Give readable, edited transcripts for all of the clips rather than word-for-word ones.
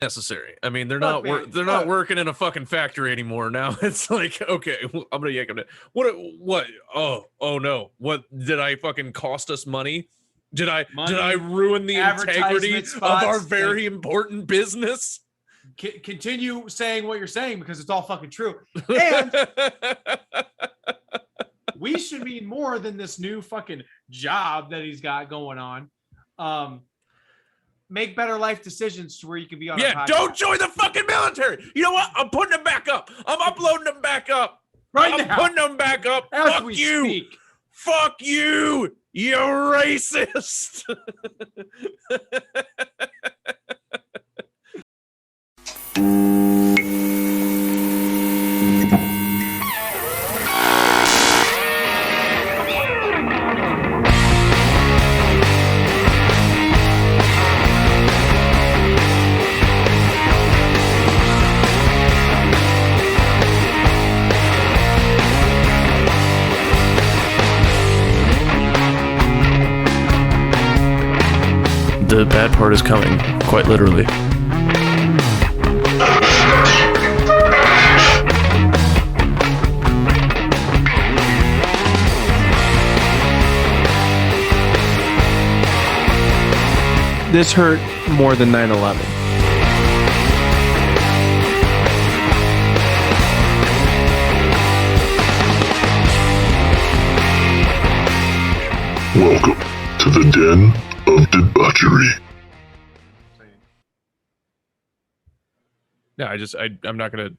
necessary. I mean, they're Look, not man, not working in a fucking factory anymore now. It's like, okay, I'm gonna yank them. What? Oh no! What did I fucking cost us money? Did I money, ruin the integrity advertisement of our spots, very important business? Continue saying what you're saying because it's all fucking true. And we should mean more than this new fucking job that he's got going on. Make better life decisions to where you can be on a podcast. Don't join the fucking military. You know what? I'm putting them back up. I'm uploading them back up. Right I'm now. putting them back up. As Fuck we you. speak. Fuck you. You racist. The bad part is coming, quite literally. This hurt more than 9/11. Welcome to the Den of Debauchery. Yeah, I'm not gonna.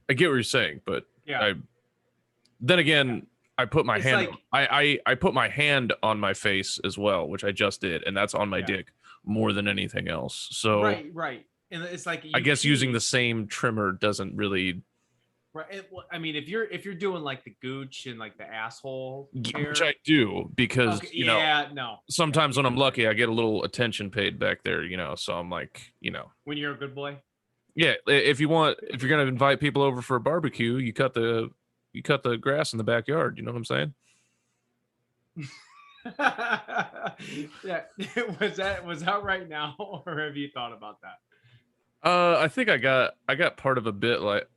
I get what you're saying, but Yeah. Then again, I put my It's hand. like- I put my hand on my face as well, which I just did, and that's on my dick more than anything else. So right. And it's like I guess using the same trimmer doesn't really. Right. I mean, if you're doing like the gooch and like the asshole, Which I do because you know. Sometimes when I'm lucky, I get a little attention paid back there. You know, so I'm like, you know. When you're a good boy. Yeah, if you're gonna invite people over for a barbecue, you cut the grass in the backyard. You know what I'm saying? Yeah. Was that right now, or have you thought about that? I think I got part of a bit like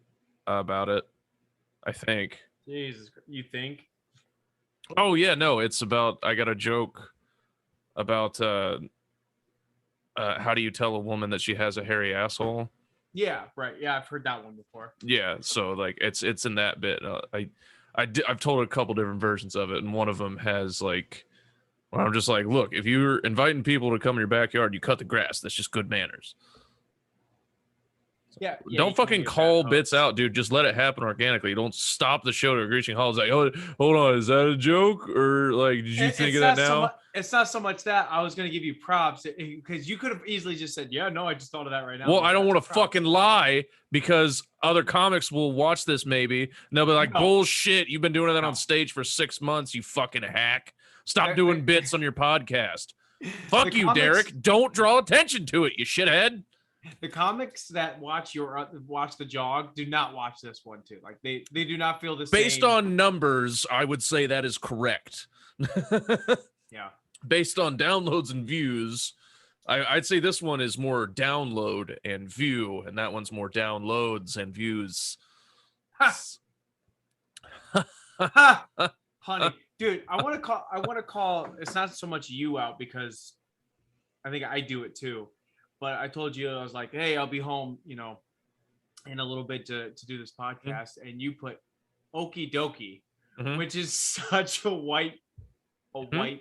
about it. I think. Jesus, you think? Oh yeah, no, it's about. I got a joke about how do you tell a woman that she has a hairy asshole? Yeah, right. Yeah, I've heard that one before. Yeah, so like it's in that bit. I've told a couple different versions of it, and one of them has like, where I'm just like, look, if you're inviting people to come in your backyard, you cut the grass. That's just good manners. Yeah. Don't fucking call bits out, dude. Just let it happen organically. Don't stop the show to reaching halls like, oh, hold on, is that a joke? Or like, did you think of that now? It's not so much that. I was gonna give you props because you could have easily just said, yeah, no, I just thought of that right now. Well, I don't want to fucking lie because other comics will watch this maybe and they'll be like, bullshit, you've been doing that on stage for 6 months, you fucking hack. Stop doing bits on your podcast. Fuck you, Derek. Don't draw attention to it, you shithead. The comics that watch the jog do not watch this one too. Like they do not feel the same. Based on numbers, I would say that is correct. Yeah. Based on downloads and views, I'd say this one is more download and view, and that one's more downloads and views. Honey, dude, I want to call. It's not so much you out because I think I do it too. But I told you, I was like, hey, I'll be home, you know, in a little bit to do this podcast. And you put okie dokie, which is such a white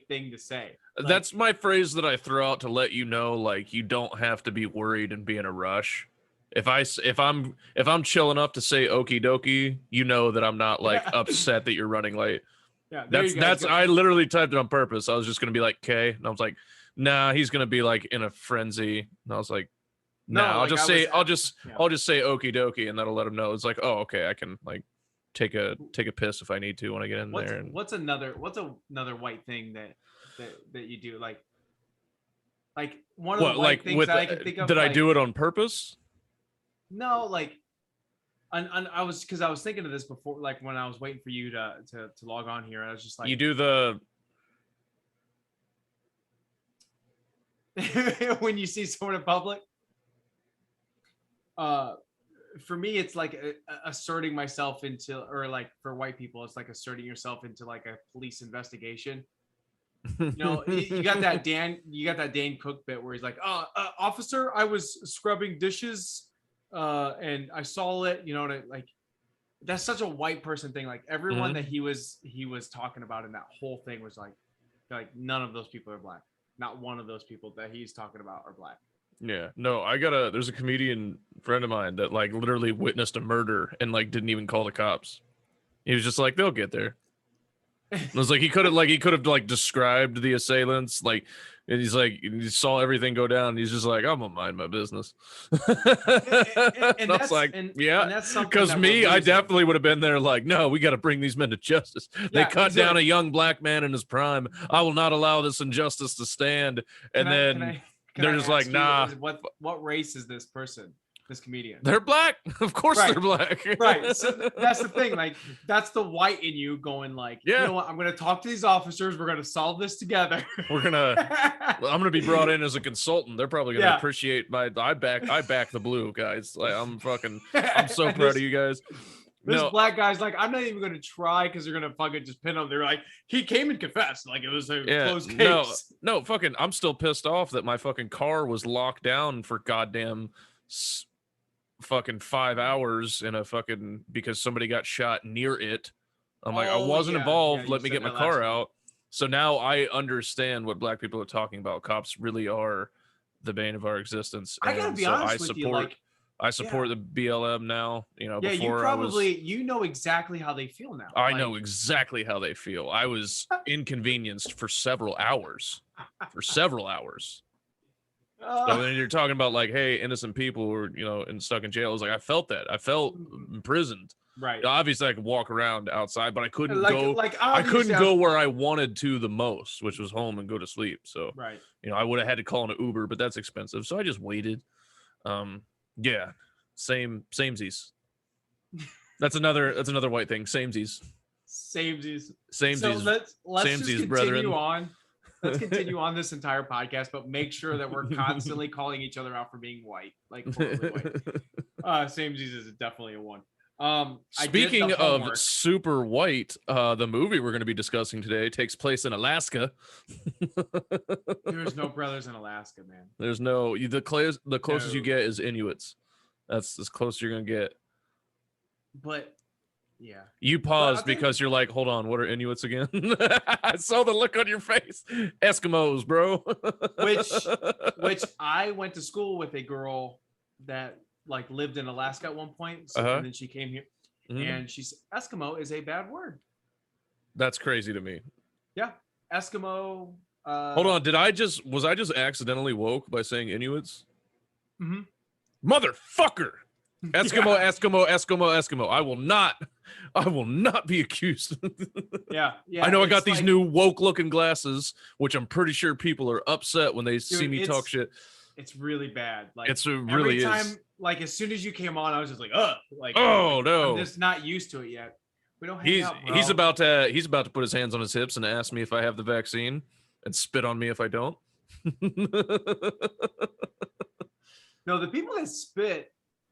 thing to say. Like, that's my phrase that I throw out to let you know, like, you don't have to be worried and be in a rush. If I'm chill enough to say okie dokie, you know that I'm not like upset that you're running late. Yeah, that's I literally typed it on purpose. I was just gonna be like K, and I was like, nah, he's gonna be like in a frenzy. And I was like, nah, I'll just say okie dokie, and that'll let him know. It's like, oh, okay, I can like take a piss if I need to when I get in there. And what's another white thing that you do? Like one of the white things that I can think of. Did I do it on purpose? No, like I was thinking of this before, like when I was waiting for you to log on here. I was just like, you do the when you see someone in public. for me, it's like asserting myself into, or like for white people, it's like asserting yourself into like a police investigation. You know, you got that Dane Cook bit where he's like, officer, I was scrubbing dishes, and I saw it, you know, and like, that's such a white person thing. Like everyone that he was talking about in that whole thing was like none of those people are black. Not one of those people that he's talking about are black. Yeah, no, there's a comedian friend of mine that like literally witnessed a murder and like didn't even call the cops. He was just like, they'll get there. It was like he could have described the assailants, like, and he's like, he saw everything go down. And he's just like, I'm gonna mind my business. And that's like, yeah, because I definitely would have been there. Like, no, we got to bring these men to justice. They cut down a young black man in his prime. I will not allow this injustice to stand. And then they're just like, nah. What race is this person? This comedian? They're black. Of course they're black. Right. So that's the thing. Like, that's the white in you going like, you know what? I'm going to talk to these officers. We're going to solve this together. I'm going to be brought in as a consultant. They're probably going to appreciate I back the blue guys. Like, I'm so proud of you guys. This black guy's like, I'm not even going to try because they're going to fucking just pin him. They're like, he came and confessed. Like, it was a closed case. No, fucking, I'm still pissed off that my fucking car was locked down for goddamn fucking 5 hours in a fucking, because somebody got shot near it. I'm like, I wasn't involved. Let me get my car out. So now I understand what black people are talking about. Cops really are the bane of our existence. I gotta be honest with you. Like, I support the BLM now. You know, you know exactly how they feel now. I know exactly how they feel. I was inconvenienced for several hours. So then you're talking about like, hey, innocent people were, you know, and stuck in jail. I was like, I felt that. I felt imprisoned. Right. You know, obviously, I could walk around outside, but I couldn't go. I couldn't go where I wanted to the most, which was home and go to sleep. So, you know, I would have had to call an Uber, but that's expensive. So I just waited. Yeah, samesies. That's another white thing. Samesies. So let's just continue brethren. on. Let's continue on this entire podcast, but make sure that we're constantly calling each other out for being white, like totally white. Samesies is definitely a one. Speaking of super white, the movie we're going to be discussing today takes place in Alaska. There's no brothers in Alaska, man. There's no, the closest you get is Inuits. That's as close as you're going to get. But yeah, you paused because you're like, hold on, what are Inuits again? I saw the look on your face. Eskimos, bro. which I went to school with a girl that like lived in Alaska at one point. So and then she came here, and she's Eskimo is a bad word. That's crazy to me. Yeah, Eskimo. Hold on, was I just accidentally woke by saying Inuits? Motherfucker. Eskimo. I will not be accused. yeah. I know I got these new woke looking glasses, which I'm pretty sure people are upset when they see me talk shit. It's really bad. Like, it really is. Every time, like, as soon as you came on, I was just like, like, oh no, I'm just not used to it yet. We don't hang out, bro. He's about to put his hands on his hips and ask me if I have the vaccine and spit on me if I don't. No, the people that spit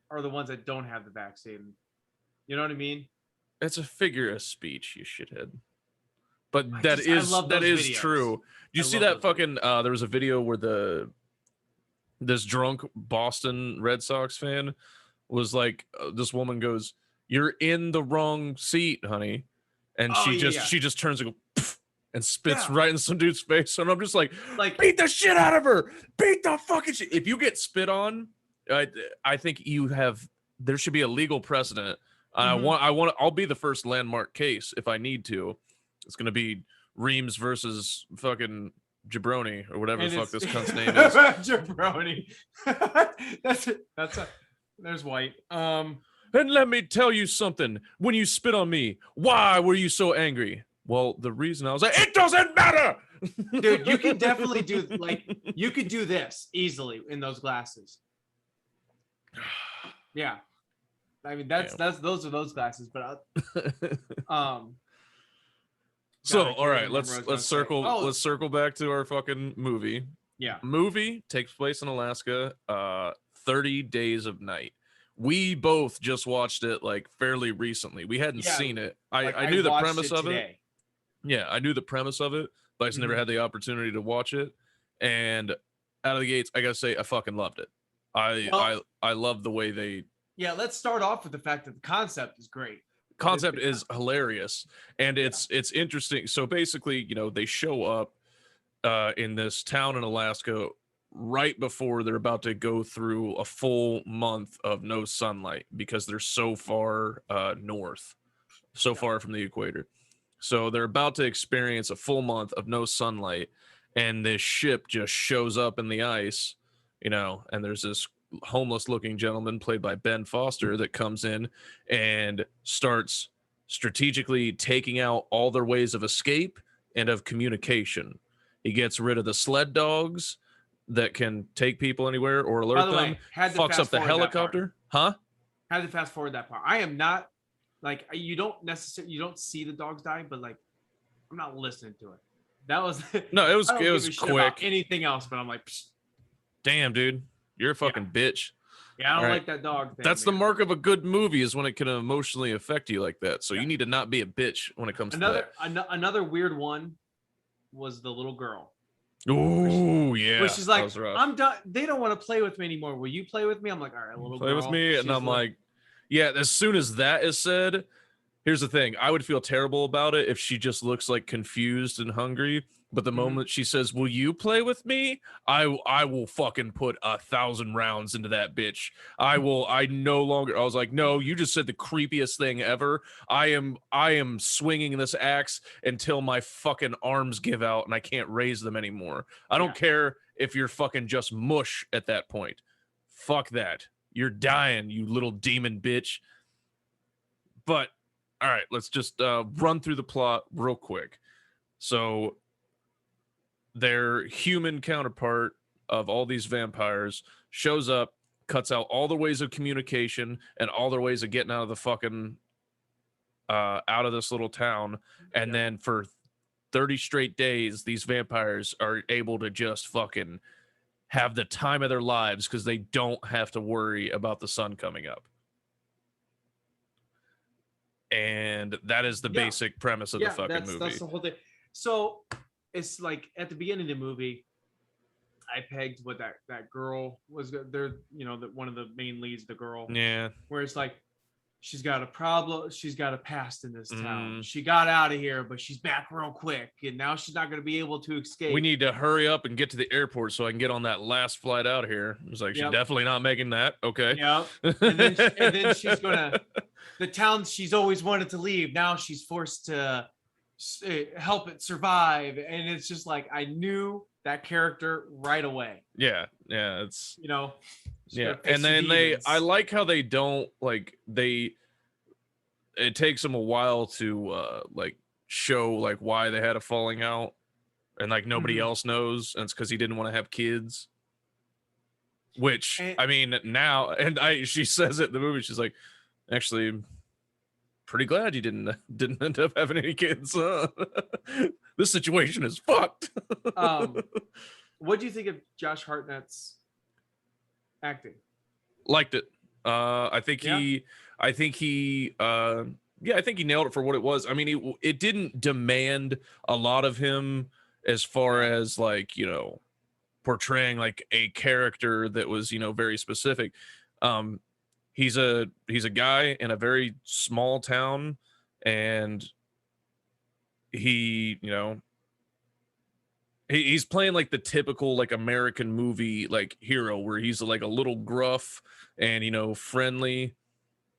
are the ones that don't have the vaccine. You know what I mean? It's a figure of speech, you shithead. But that is true. You see that fucking there was a video where this drunk Boston Red Sox fan was like, this woman goes, "You're in the wrong seat, honey," and she just turns and goes and spits right in some dude's face, and I'm just like beat the shit out of her, beat the fucking shit. If you get spit on, I think there should be a legal precedent. I'll be the first landmark case if I need to. It's gonna be Reams versus fucking Jabroni or whatever the fuck this cunt's name is. Jabroni. There's white. And let me tell you something. When you spit on me, why were you so angry? Well, the reason I was like, it doesn't matter. Dude, you can definitely you could do this easily in those glasses. Yeah. I mean, those are those glasses, but so all right, let's circle back to our fucking movie. Yeah. Movie takes place in Alaska, 30 Days of Night. we both just watched it like fairly recently. We hadn't seen it. I knew the premise of it. Yeah, I knew the premise of it, but I just never had the opportunity to watch it. And out of the gates, I gotta say, I fucking loved it. I love the way they. Yeah, let's start off with the fact that the concept is great. Concept is hilarious, and it's interesting. So basically, they show up in this town in Alaska right before they're about to go through a full month of no sunlight because they're so far north, so far from the equator. So they're about to experience a full month of no sunlight, and this ship just shows up in the ice, and there's this homeless looking gentleman played by Ben Foster that comes in and starts strategically taking out all their ways of escape and of communication. He gets rid of the sled dogs that can take people anywhere or alert them. Fucks up the helicopter. Huh? Had to fast forward that part. I am not like, you don't see the dogs die, but like, I'm not listening to it. That was no, it was quick. Anything else, but I'm like, psh. Damn, dude, you're a fucking bitch. Yeah, I don't like that dog thing. That's the mark of a good movie, is when it can emotionally affect you like that. So you need to not be a bitch when it comes to that. Another weird one was the little girl. Ooh, yeah. Which is like, I'm done. They don't want to play with me anymore. Will you play with me? I'm like, all right, little girl. Play with me, and I'm like, yeah. As soon as that is said, here's the thing. I would feel terrible about it if she just looks like confused and hungry. But the moment she says, "Will you play with me?" I will fucking put 1,000 rounds into that bitch. I no longer. I was like, no, you just said the creepiest thing ever. I am swinging this axe until my fucking arms give out and I can't raise them anymore. I don't care if you're fucking just mush at that point. Fuck that. You're dying, you little demon bitch. But all right, let's just run through the plot real quick. So their human counterpart of all these vampires shows up, cuts out all the ways of communication and all their ways of getting out of the fucking out of this little town. And then for 30 straight days, these vampires are able to just fucking have the time of their lives because they don't have to worry about the sun coming up. And that is the basic premise of the fucking movie. That's the whole thing. So it's like at the beginning of the movie, I pegged what that girl was. There, one of the main leads, the girl. Yeah. Where it's like, she's got a problem. She's got a past in this town. She got out of here, but she's back real quick, and now she's not going to be able to escape. We need to hurry up and get to the airport so I can get on that last flight out of here. It's like, she's definitely not making that. Okay. Yep. And then she's gonna the town she's always wanted to leave. Now she's forced to help it survive, and it's just like, I knew that character right away. It's and then I like how they don't like it takes them a while to like show like why they had a falling out, and like nobody else knows, and it's because he didn't want to have kids, which I mean now, and she says it in the movie, she's like, actually pretty glad you didn't end up having any kids. This situation is fucked. What do you think of Josh Hartnett's acting? Liked it. I think he nailed it for what it was. I mean, it didn't demand a lot of him as far as like, portraying like a character that was, very specific. He's a guy in a very small town, and he's playing like the typical like American movie like hero, where he's like a little gruff and friendly.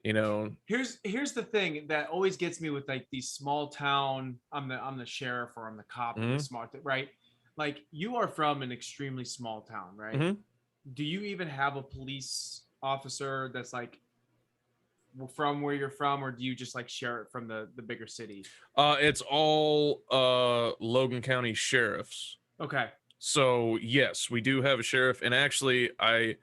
Here's the thing that always gets me with like these small town. I'm the sheriff, or I'm the cop in the small, right? Like, you are from an extremely small town, right? Do you even have a police officer that's like from where you're from, or do you just like share it from the bigger city? It's all Logan County sheriffs. Okay. So yes, we do have a sheriff, and actually I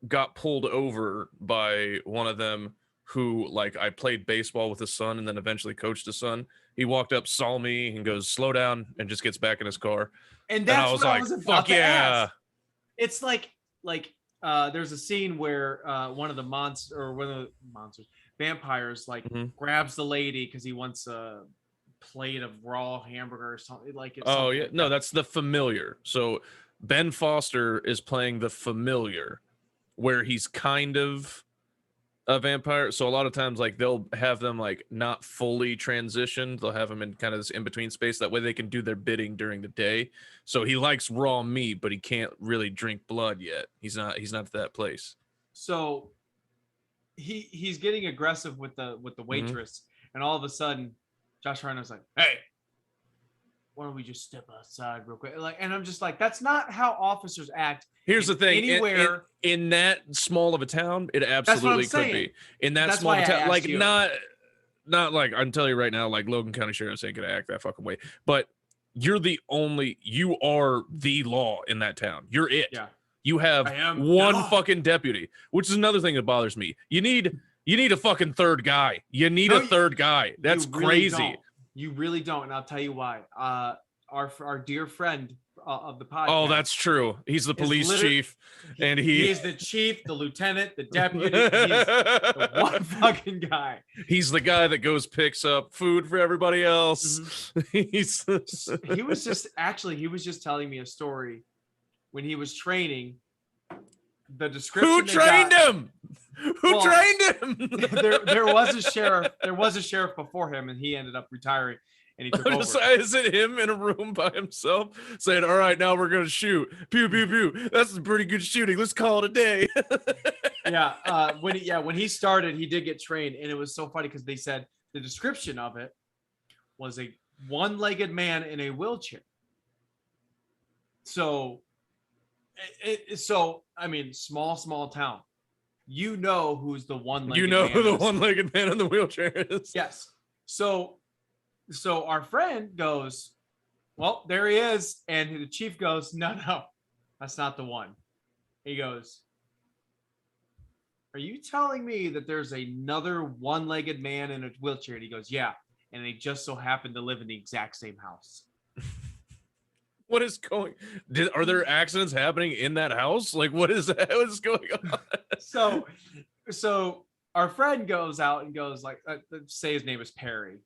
got pulled over by one of them who, like, I played baseball with his son and then eventually coached his son. He walked up, saw me, and goes, "Slow down," and just gets back in his car. And that's what I was about to ask. It's like there's a scene where one of the vampires, like grabs the lady because he wants a plate of raw hamburger or something like it. Oh yeah, no, that's the Familiar. So Ben Foster is playing the Familiar, where he's kind of a vampire. So a lot of times, like, they'll have them like not fully transitioned. They'll have them in kind of this in-between space. That way they can do their bidding during the day. So he likes raw meat, but he can't really drink blood yet. He's not at that place. So he's getting aggressive with the waitress, and all of a sudden Josh Hartnett's like, "Hey, why don't we just step outside real quick?" Like, and I'm just like, that's not how officers act. Here's the thing: anywhere in that small of a town, it absolutely could be. In that small of a town, like not like I'm telling you right now, like Logan County Sheriff's ain't gonna act that fucking way. But you are the law in that town. You're it. Yeah. You have one fucking deputy, which is another thing that bothers me. You need a fucking third guy. You need a third guy. That's crazy. You really don't, and I'll tell you why. Our dear friend of the podcast. Oh, that's true. He's the police chief, and he is the chief, the lieutenant, the deputy. He's the one fucking guy. He's the guy that goes picks up food for everybody else. He was just telling me a story when he was training. The description. Who trained him? Who trained him? there was a sheriff. There was a sheriff before him, and he ended up retiring. And he took over. Is it him in a room by himself saying, "All right, now we're gonna shoot. Pew pew pew. That's some pretty good shooting. Let's call it a day." When he started, he did get trained, and it was so funny because they said the description of it was a one-legged man in a wheelchair. So I mean, small town. You know who's the one-legged. You know who the one-legged man in the wheelchair is. Yes. So our friend goes, "Well, there he is," and the chief goes, "No, that's not the one." He goes, "Are you telling me that there's another one-legged man in a wheelchair?" And he goes, "Yeah," and they just so happen to live in the exact same house. What is going? Are there accidents happening in that house? Like, what is going on? So our friend goes out and goes like, say his name is Perry.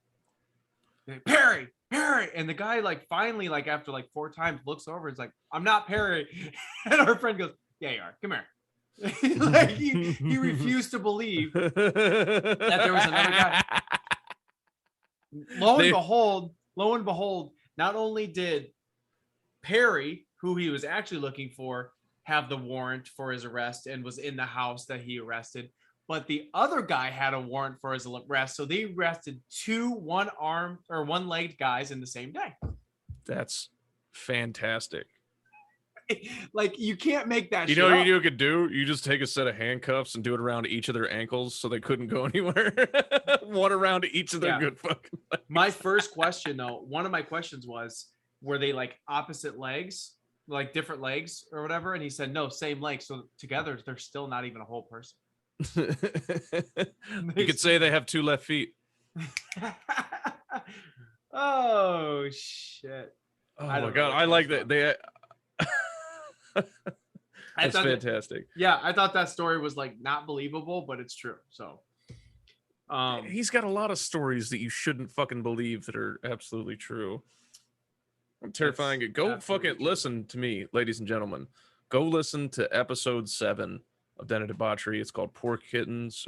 Perry, and the guy like finally like after like 4 times looks over. It's like, "I'm not Perry," and our friend goes, "Yeah, you are. Come here." Like he refused to believe that there was another guy. Lo and behold, not only did Perry, who he was actually looking for, have the warrant for his arrest and was in the house that he arrested, but the other guy had a warrant for his arrest. So they arrested 2 one-armed or one-legged guys in the same day. That's fantastic. Like, you can't make that. You know what you could do? You just take a set of handcuffs and do it around each of their ankles so they couldn't go anywhere. One around each of their good fucking legs. My first question, though, one of my questions was, were they like opposite legs, like different legs or whatever? And he said, no, same legs. So together, they're still not even a whole person. You could say they have 2 left feet. Oh shit! Oh my god, I like that. That's fantastic. I thought that story was like not believable, but it's true. So he's got a lot of stories that you shouldn't fucking believe that are absolutely true. I'm terrifying. Go fucking listen to me, ladies and gentlemen. Go listen to episode 7 of Den of Debauchery. It's called Poor Kittens,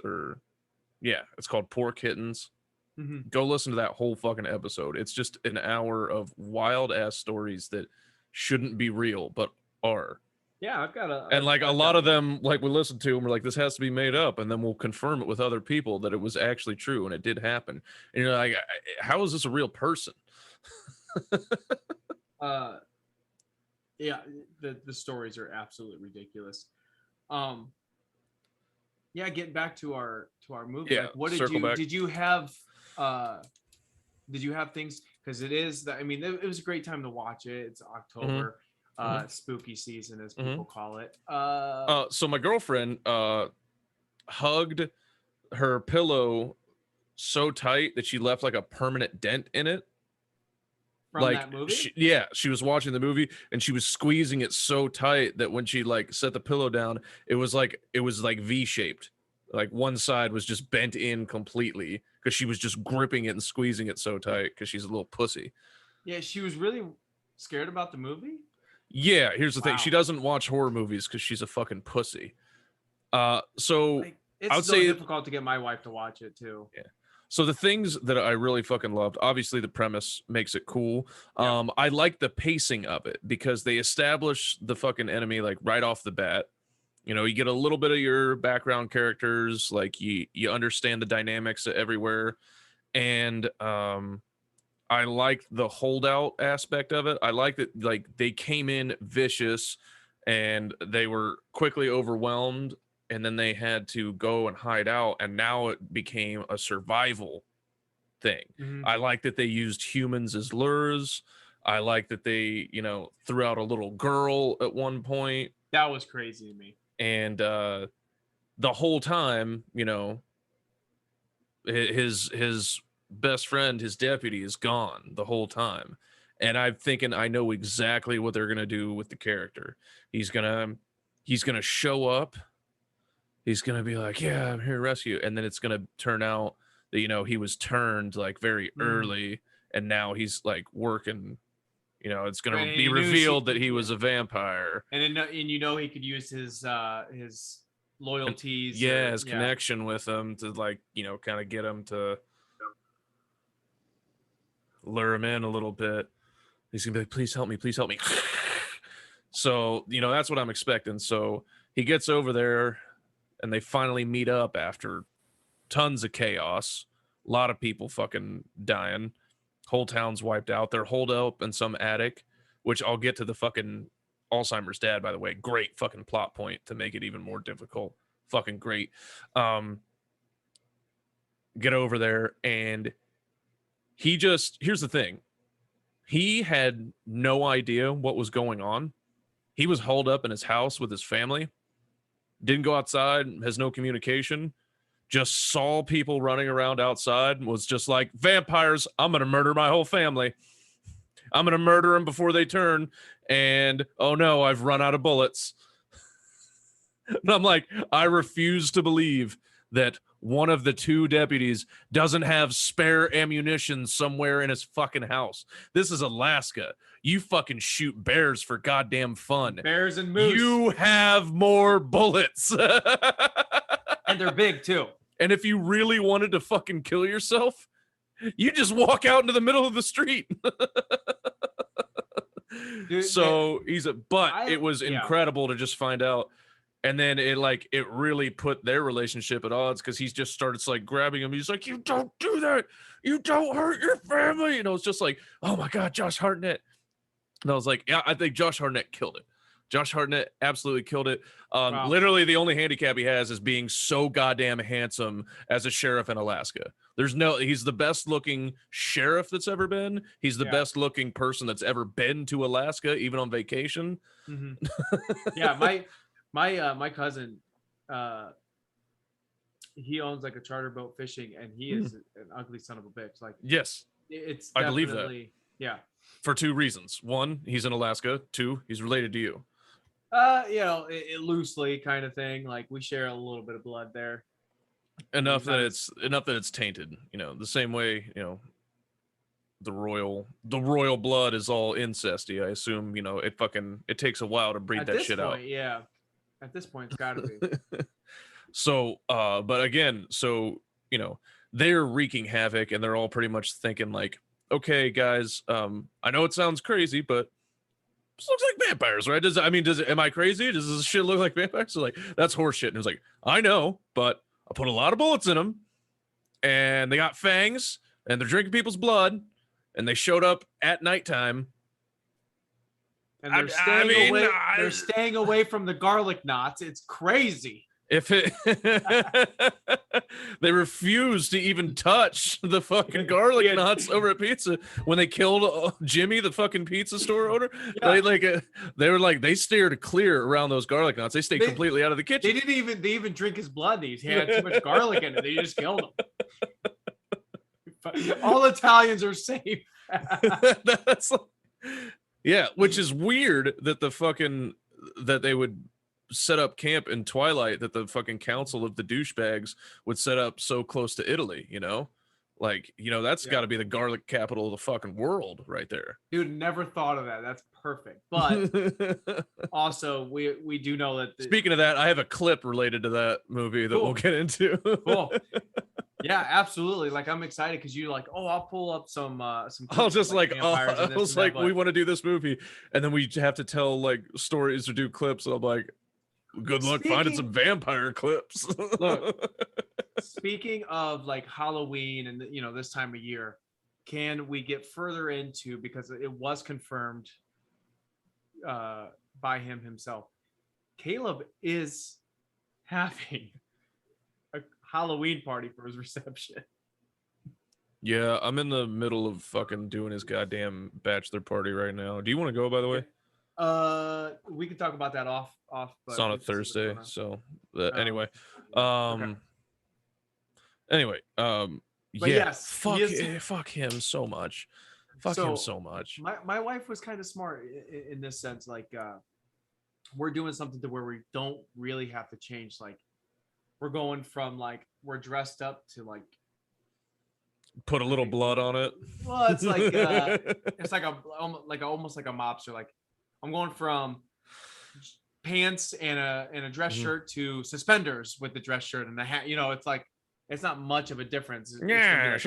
it's called Poor Kittens. Mm-hmm. Go listen to that whole fucking episode. It's just an hour of wild ass stories that shouldn't be real, but are. Yeah, I've got a lot of them, like, we listened to them, we're like, this has to be made up, and then we'll confirm it with other people that it was actually true and it did happen. And you're like, how is this a real person? The stories are absolutely ridiculous. Getting back to our movie. Yeah, like, what did you have things, because it is that, I mean, it was a great time to watch it. It's October. Spooky season, as people call it. So my girlfriend hugged her pillow so tight that she left like a permanent dent in it. from that movie? She was watching the movie and she was squeezing it so tight that when she like set the pillow down, it was like V-shaped. Like one side was just bent in completely because she was just gripping it and squeezing it so tight because she's a little pussy. Yeah, she was really scared about the movie. Yeah, here's the thing. She doesn't watch horror movies because she's a fucking pussy. So like, it's I would so say difficult to get my wife to watch it too. Yeah. So the things that I really fucking loved, obviously the premise makes it cool. I like the pacing of it because they establish the fucking enemy like right off the bat. You know, you get a little bit of your background characters, like you understand the dynamics everywhere. And I like the holdout aspect of it. I like that like they came in vicious and they were quickly overwhelmed and then they had to go and hide out, and now it became a survival thing. I like that they used humans as lures. I like that they, you know, threw out a little girl at one point. That was crazy to me. And the whole time, you know, his best friend, his deputy, is gone the whole time. And I'm thinking I know exactly what they're gonna do with the character. He's gonna show up. He's gonna be like, yeah, I'm here to rescue, and then it's gonna turn out that, you know, he was turned like very early, and now he's like working. You know, it's gonna be revealed that he was a vampire, and you know he could use his loyalties, his connection with him to, like, you know, kind of get him to lure him in a little bit. He's gonna be like, please help me, please help me. So, you know, that's what I'm expecting. So he gets over there and they finally meet up after tons of chaos, a lot of people fucking dying, whole town's wiped out. They're holed up in some attic, which I'll get to the fucking Alzheimer's dad, by the way. Great fucking plot point to make it even more difficult. Fucking great. Get over there, and here's the thing. He had no idea what was going on. He was holed up in his house with his family, didn't go outside, has no communication, just saw people running around outside and was just like, vampires, I'm going to murder my whole family. I'm going to murder them before they turn. And, oh no, I've run out of bullets. And I'm like, I refuse to believe that one of the two deputies doesn't have spare ammunition somewhere in his fucking house. This is Alaska. You fucking shoot bears for goddamn fun. Bears and moose. You have more bullets. And they're big too. And if you really wanted to fucking kill yourself, you just walk out into the middle of the street. Dude, so it was incredible to just find out. And then it really put their relationship at odds because he's just started like grabbing him. He's like, you don't do that. You don't hurt your family. And I was just like, oh my God, Josh Hartnett. And I was like, yeah, I think Josh Hartnett killed it. Josh Hartnett absolutely killed it. Wow. Literally the only handicap he has is being so goddamn handsome as a sheriff in Alaska. He's the best looking sheriff that's ever been. He's the best looking person that's ever been to Alaska, even on vacation. Mm-hmm. Yeah, my cousin, he owns like a charter boat fishing, and he is an ugly son of a bitch. Like, yes, it's I believe that. Yeah, for two reasons. One, he's in Alaska. Two, he's related to you. You know, loosely kind of thing. Like, we share a little bit of blood there. Enough that it's tainted. You know, the same way, you know, the royal blood is all incesty. I assume, you know, it takes a while to breed that shit out. Yeah. At this point, it's got to be. So, but again, so, you know, they're wreaking havoc, and they're all pretty much thinking like, okay, guys, I know it sounds crazy, but this looks like vampires, right? Am I crazy? Does this shit look like vampires? So like, that's horseshit. And it was like, I know, but I put a lot of bullets in them, and they got fangs, and they're drinking people's blood, and they showed up at nighttime. And they're staying away from the garlic knots. It's crazy. They refuse to even touch the fucking garlic knots over at pizza when they killed Jimmy, the fucking pizza store owner. Yeah. They steered clear around those garlic knots. They stayed completely out of the kitchen. They even drink his blood. He had too much garlic in it. They just killed him. All Italians are safe. That's like, yeah, which is weird that that they would set up camp in Twilight, that the fucking council of the douchebags would set up so close to Italy, like, that's got to be the garlic capital of the fucking world right there. Dude, never thought of that. That's perfect. But also, we do know that. Speaking of that, I have a clip related to that movie that we'll get into. Cool. Yeah, absolutely. Like, I'm excited because you're like, oh, I'll pull up some. I'll just like, we want to do this movie, and then we have to tell like stories or do clips. And I'm like, good luck finding some vampire clips. Look, speaking of like Halloween and this time of year, can we get further into, because it was confirmed by him himself, Caleb is having a Halloween party for his reception. Yeah, I'm in the middle of fucking doing his goddamn bachelor party right now. Do you want to go, by the way? We can talk about that off. It's on a Thursday, so anyway. Okay. Anyway, But yeah, yes, fuck him so much. Fuck him so much. My wife was kind of smart in this sense. Like, we're doing something to where we don't really have to change. Like, we're going from like we're dressed up to like put a little blood on it. Well, it's like it's like almost like a mobster. Like, I'm going from pants and a dress shirt to suspenders with the dress shirt and the hat. It's like, it's not much of a difference. It's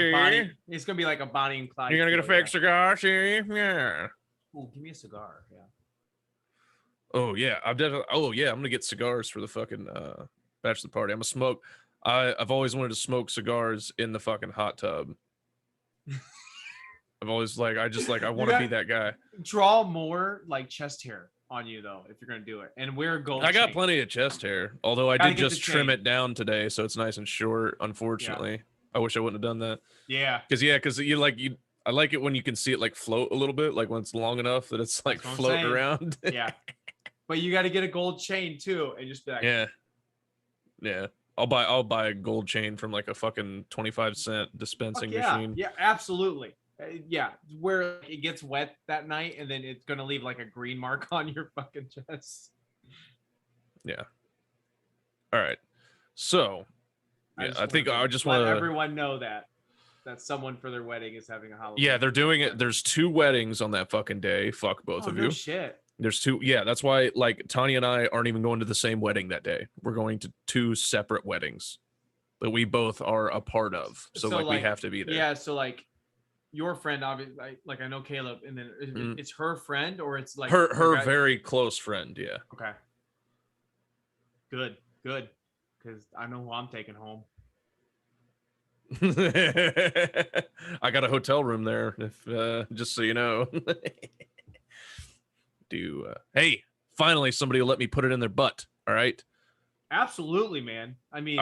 gonna be like a Bonnie and Clyde. You're gonna get a fake cigar, see? Yeah. Oh, give me a cigar. Yeah. Oh yeah, I'm definitely. Oh yeah, I'm gonna get cigars for the fucking bachelor party. I'm gonna smoke. I've always wanted to smoke cigars in the fucking hot tub. I've always I want to be that guy. Draw more like chest hair on you though, if you're gonna do it, and wear gold. I got plenty of chest hair, although I did just trim it down today, so it's nice and short. Unfortunately, I wish I wouldn't have done that. Yeah, because I like it when you can see it like float a little bit, like when it's long enough that it's like floating around. Yeah, but you got to get a gold chain too, and just be like, yeah. I'll buy a gold chain from like a fucking 25-cent dispensing machine. Yeah, absolutely. Yeah, where it gets wet that night, and then it's gonna leave like a green mark on your fucking chest. Yeah. All right. So, I think I just want to let everyone know that someone for their wedding is having a Halloween. Yeah, they're doing it. There's 2 weddings on that fucking day. Fuck both of you. Shit. There's 2. Yeah, that's why like Tanya and I aren't even going to the same wedding that day. We're going to 2 separate weddings that we both are a part of. So we have to be there. Yeah. So like, your friend, obviously, like I know Caleb, and then it's her friend, or it's like her very close friend. Yeah. Okay. Good, because I know who I'm taking home. I got a hotel room there, if just so you know. Hey, finally somebody will let me put it in their butt. All right. Absolutely, man. I mean,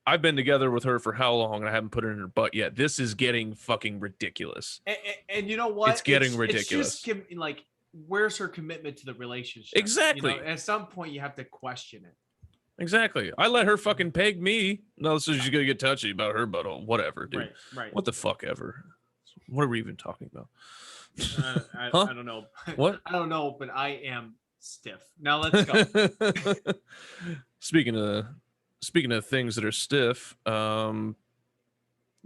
I've been together with her for how long, and I haven't put it in her butt yet. This is getting fucking ridiculous. And you know what? It's getting ridiculous. It's just like, where's her commitment to the relationship? Exactly. At some point, you have to question it. Exactly. I let her fucking peg me. No, so she's gonna get touchy about her butthole. Whatever, dude. Right. What the fuck ever? What are we even talking about? I don't know. What? I don't know, but I am stiff. Now let's go. Speaking of things that are stiff, you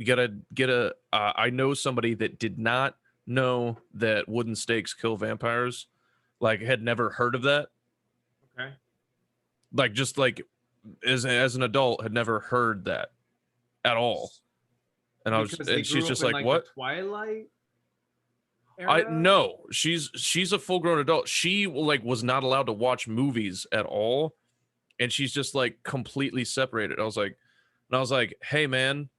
gotta get I know somebody that did not know that wooden stakes kill vampires, like had never heard of that. Okay. Like just like as an adult had never heard that at all. And she's just like what? Twilight era? No, she's a full grown adult. She was not allowed to watch movies at all. And she's just like completely separated. I was like, hey man.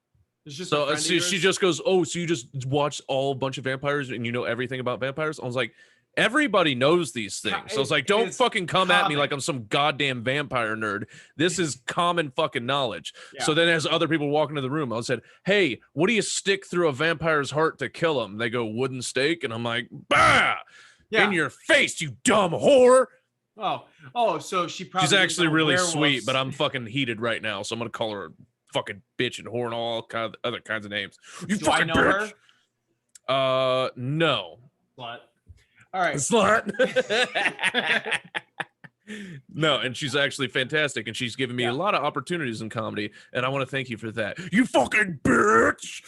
So she just goes, oh, so you just watched a bunch of vampires and you know everything about vampires? I was like, everybody knows these things. So I was like, don't fucking come at me like I'm some goddamn vampire nerd. This is common fucking knowledge. Yeah. So then as other people walk into the room, I said, hey, what do you stick through a vampire's heart to kill him? They go, wooden stake. And I'm like, bah! Yeah. In your face, you dumb whore. Oh, so she's actually really sweet, but I'm fucking heated right now, so I'm gonna call her a fucking bitch and whore and all kind of other kinds of names. You Do fucking I know bitch. No. Slut. All right. Slut. No, and she's actually fantastic, and she's given me a lot of opportunities in comedy, and I want to thank you for that. You fucking bitch.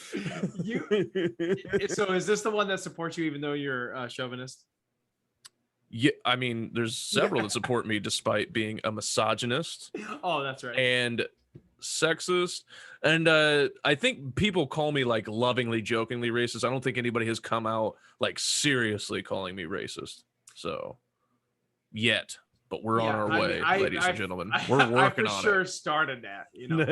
So is this the one that supports you even though you're a chauvinist? Yeah, I mean, there's several that support me despite being a misogynist. Oh, that's right. And sexist. And I think people call me like lovingly, jokingly racist. I don't think anybody has come out like seriously calling me racist. So yet. But we're on our way, ladies and gentlemen. We're working on it. I for sure started that, you know.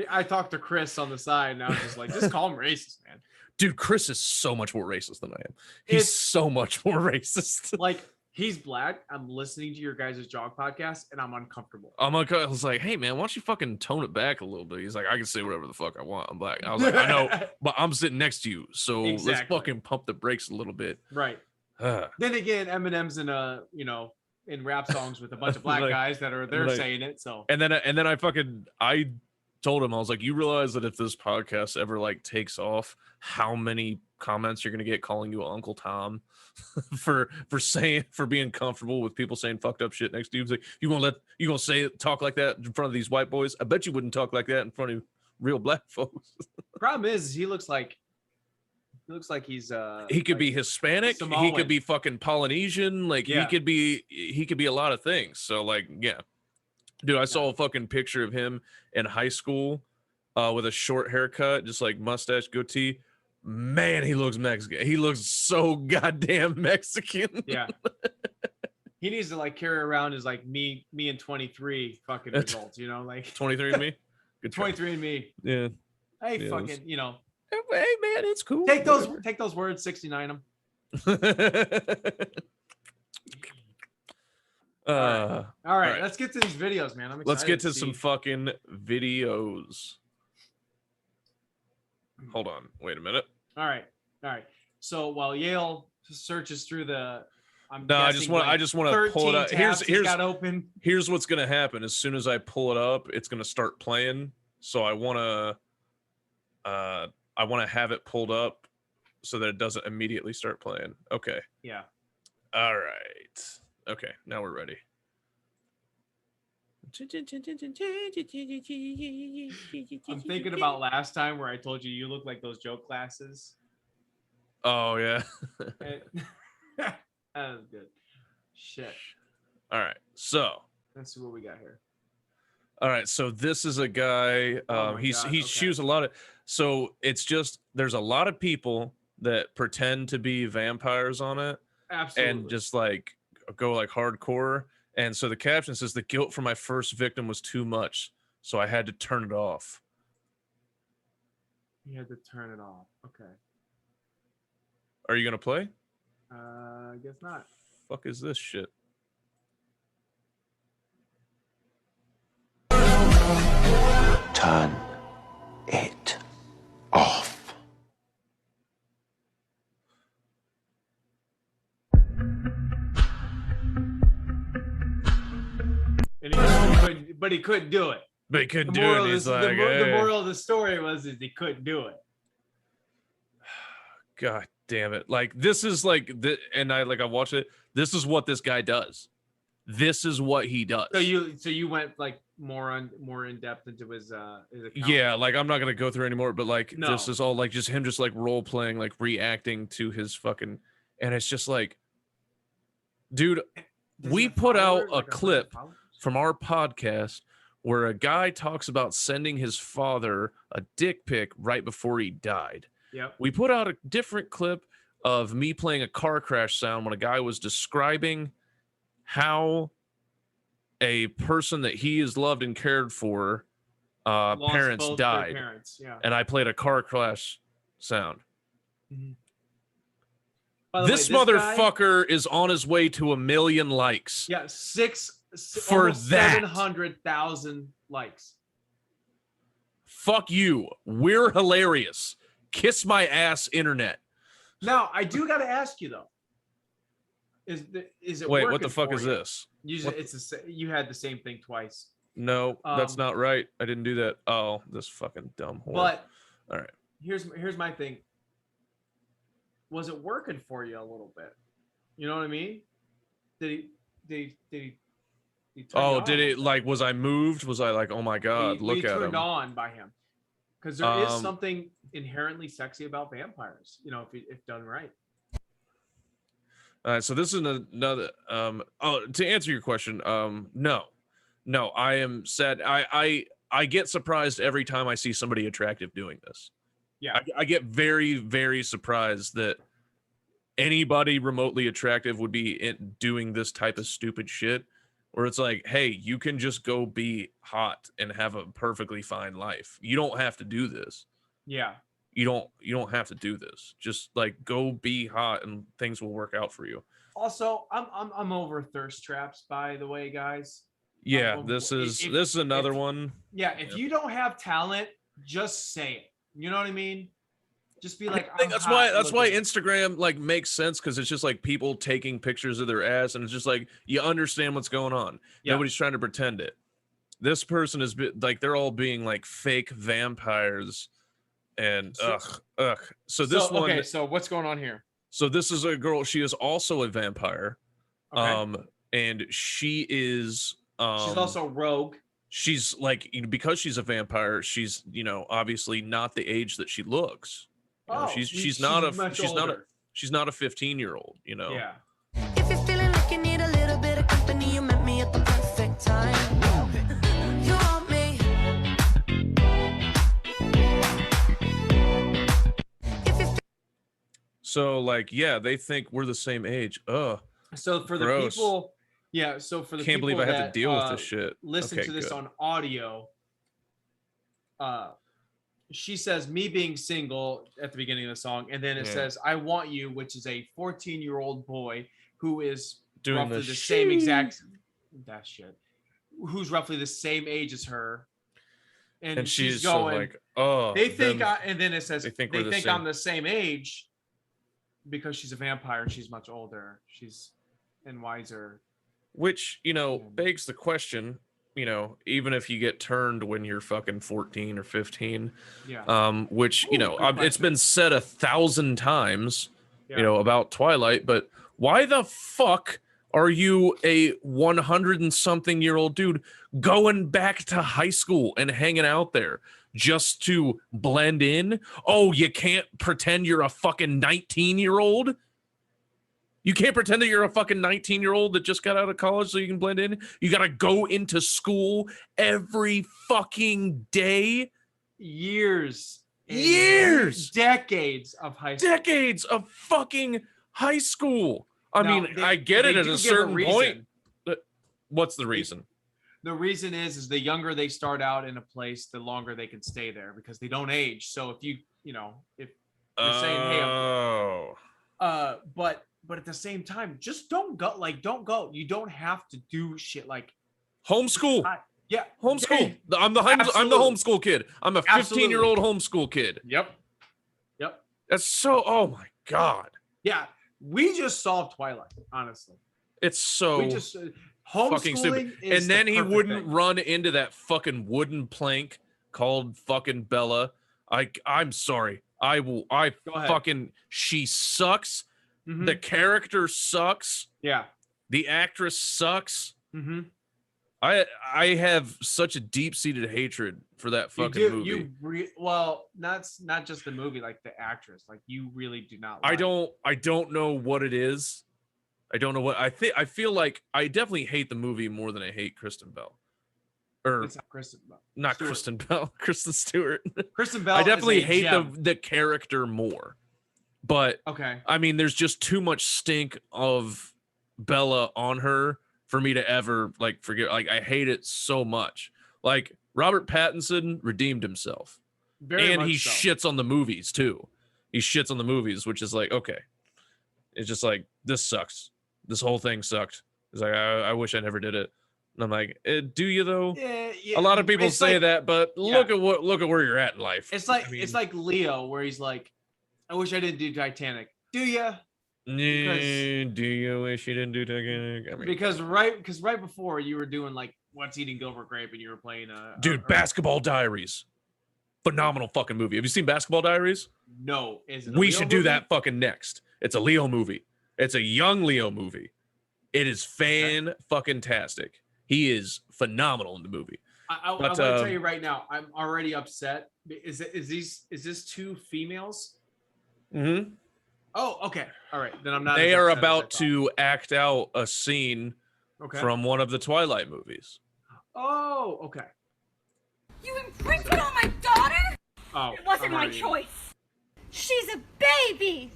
I talked to Chris on the side, and I was just like, just call him racist, man. Dude, Chris is so much more racist than I am. He's so much more racist. Like, he's black. I'm listening to your guys' Jog podcast, and I'm uncomfortable. I was like, hey, man, why don't you fucking tone it back a little bit? He's like, I can say whatever the fuck I want. I'm black. I was like, I know, but I'm sitting next to you, so let's fucking pump the brakes a little bit. Right. Then again, Eminem's in rap songs with a bunch of black guys that are saying it. So and then I told him, I was like, you realize that if this podcast ever like takes off, how many comments you're gonna get calling you Uncle Tom for being comfortable with people saying fucked up shit next to you? He's like, you gonna talk like that in front of these white boys? I bet you wouldn't talk like that in front of real black folks. Problem is he looks like he's he could be Hispanic, Samoan. He could be fucking Polynesian, like he could be a lot of things. So like, yeah. Dude, I saw a fucking picture of him in high school with a short haircut, just like mustache, goatee. Man, he looks Mexican. He looks so goddamn Mexican. Yeah. He needs to like carry around his like me and 23 fucking results, you know, like 23 and me. Good 23 and me. Yeah. Hey, fucking, you know. Hey man, it's cool. Take those words, 69 them. All right, let's get to these videos, man. I'm excited. Let's get to some fucking videos. Hold on, wait a minute. All right. So while Yale searches through the, I just want to pull it up. Here's what's gonna happen. As soon as I pull it up, it's gonna start playing. So I want to have it pulled up so that it doesn't immediately start playing. Okay. Yeah. All right. Okay, now we're ready. I'm thinking about last time where I told you look like those joke classes. Oh, yeah. That was good. Shit. All right, so. Let's see what we got here. All right, so this is a guy. He shoots a lot of. So it's just there's a lot of people that pretend to be vampires on it, absolutely, and just like go like hardcore. And so the caption says the guilt for my first victim was too much, so I had to turn it off. You had to turn it off. Okay. Are you gonna play? I guess not. Fuck is this shit? Turn it off. But he couldn't do it. But he couldn't do it. The moral of the story was that he couldn't do it. God damn it! Like this is like and I watched it. This is what this guy does. This is what he does. So you went like more in depth into his account. Yeah, like I'm not gonna go through anymore, but like this is all like just him just like role playing, like reacting to his fucking, and it's just like, dude, we put out a clip from our podcast where a guy talks about sending his father a dick pic right before he died. Yep. We put out a different clip of me playing a car crash sound when a guy was describing how a person that he has loved and cared for parents died. Yeah. And I played a car crash sound. Mm-hmm. This motherfucker is on his way to 1 million likes. Yeah, for that 700,000 likes. Fuck you. We're hilarious. Kiss my ass, internet. Now, I do got to ask you though. Is it wait? What the fuck is this? You had the same thing twice. No, that's not right. I didn't do that. Oh, this fucking dumb whore. But all right. Here's my thing. Was it working for you a little bit? You know what I mean? Did he turn you on did a it little like, was I moved? Was I like, oh my God, bit? look Were you at turned him? on by him? Because there is something inherently sexy about vampires, you know, if done right. So this is another to answer your question, no, I am sad. I get surprised every time I see somebody attractive doing this. Yeah. I get very, very surprised that anybody remotely attractive would be doing this type of stupid shit, where it's like, hey, you can just go be hot and have a perfectly fine life. You don't have to do this. Yeah. You don't have to do this. Just like go be hot and things will work out for you. Also, I'm over thirst traps, by the way, guys. Yeah, this is another one. Yeah, if you don't have talent, just say it. You know what I mean? Just be like, I think that's why Instagram like makes sense, because it's just like people taking pictures of their ass, and it's just like you understand what's going on. Yeah. Nobody's trying to pretend it. This person is like, they're all being like fake vampires, and ugh. So this one. Okay, so what's going on here? So this is a girl. She is also a vampire. Okay. And she is. She's also rogue. She's like, because she's a vampire, she's, you know, obviously not the age that she looks. You know, she's not a 15-year-old, you know. Yeah. If you're feeling like you need a little bit of company, you met me at the perfect time. You want me. So like, yeah, they think we're the same age. So for the gross. people, yeah. So for the Can't people believe I have that, to deal with this shit. Listen Okay, to this good. on audio. She says, "Me being single" at the beginning of the song, and then it says, "I want you," which is a 14-year-old boy who is Doing roughly the same exact who's roughly the same age as her, and she's going, so like, oh, they think, and then it says they think I'm the same age because she's a vampire and she's much older, she's and wiser, which, you know, begs the question. You know, even if you get turned when you're fucking 14 or 15, which, you know, it's been said 1,000 times, you know, about Twilight, but why the fuck are you a 100 and something year old dude going back to high school and hanging out there just to blend in? Oh, you can't pretend you're a fucking 19-year-old? You can't pretend that you're a fucking 19-year-old that just got out of college so you can blend in. You got to go into school every fucking day. Years. Decades of high school. Decades of fucking high school. I mean, I get it at a certain point. But what's the reason? The reason is the younger they start out in a place, the longer they can stay there because they don't age. So if if you're saying, hey, but at the same time, just don't go. Like, don't go. You don't have to do shit like homeschool. Homeschool. Yeah, I'm the homeschool kid. I'm a 15-year-old homeschool kid. Yep. That's so. Oh my god. Yeah, we just solved Twilight. Honestly, it's so. We just fucking stupid. And then he wouldn't run into that fucking wooden plank called fucking Bella. I'm sorry. She sucks. Mm-hmm. The character sucks. Yeah. The actress sucks. Mm-hmm. I have such a deep-seated hatred for that fucking movie. Well, not just the movie, like the actress. Like, you really do not like. I don't know what it is. I don't know what I think. I feel like I definitely hate the movie more than I hate Kristen Bell. Or it's not Kristen Bell. Not Stewart. Kristen Bell. Kristen Stewart. Kristen Bell. I definitely hate the character more. But okay. I mean, there's just too much stink of Bella on her for me to ever like forget. Like, I hate it so much. Like, Robert Pattinson redeemed himself. And he shits on the movies too. He shits on the movies, which is like, okay. It's just like, this sucks. This whole thing sucked. It's like, I wish I never did it. And I'm like, do you though? Yeah. A lot of people say that, but look at where you're at in life. It's like, it's like Leo, where he's like, I wish I didn't do Titanic. Do ya? Do you wish you didn't do Titanic? I mean, Because right before you were doing like What's Eating Gilbert Grape and you were playing dude, Basketball Diaries. Phenomenal fucking movie. Have you seen Basketball Diaries? No, is it? We should do that fucking next. It's a Leo movie. It's a young Leo movie. It is fucking tastic. He is phenomenal in the movie. I want to tell you right now, I'm already upset. Is this two females? Mm-hmm. Oh, okay. All right. Then I'm not. They are about to act out a scene from one of the Twilight movies. Oh, okay. You imprinted on my daughter? Oh, it wasn't my choice. She's a baby.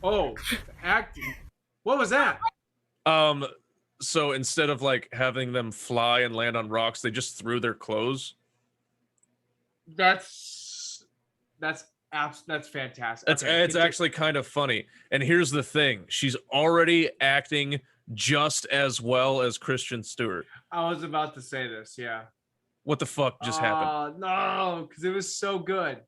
Oh, acting. What was that? So instead of like having them fly and land on rocks, they just threw their clothes. That's fantastic. It's actually kind of funny. And here's the thing: she's already acting just as well as Kristen Stewart. I was about to say this. Yeah. What the fuck just happened? No, because it was so good.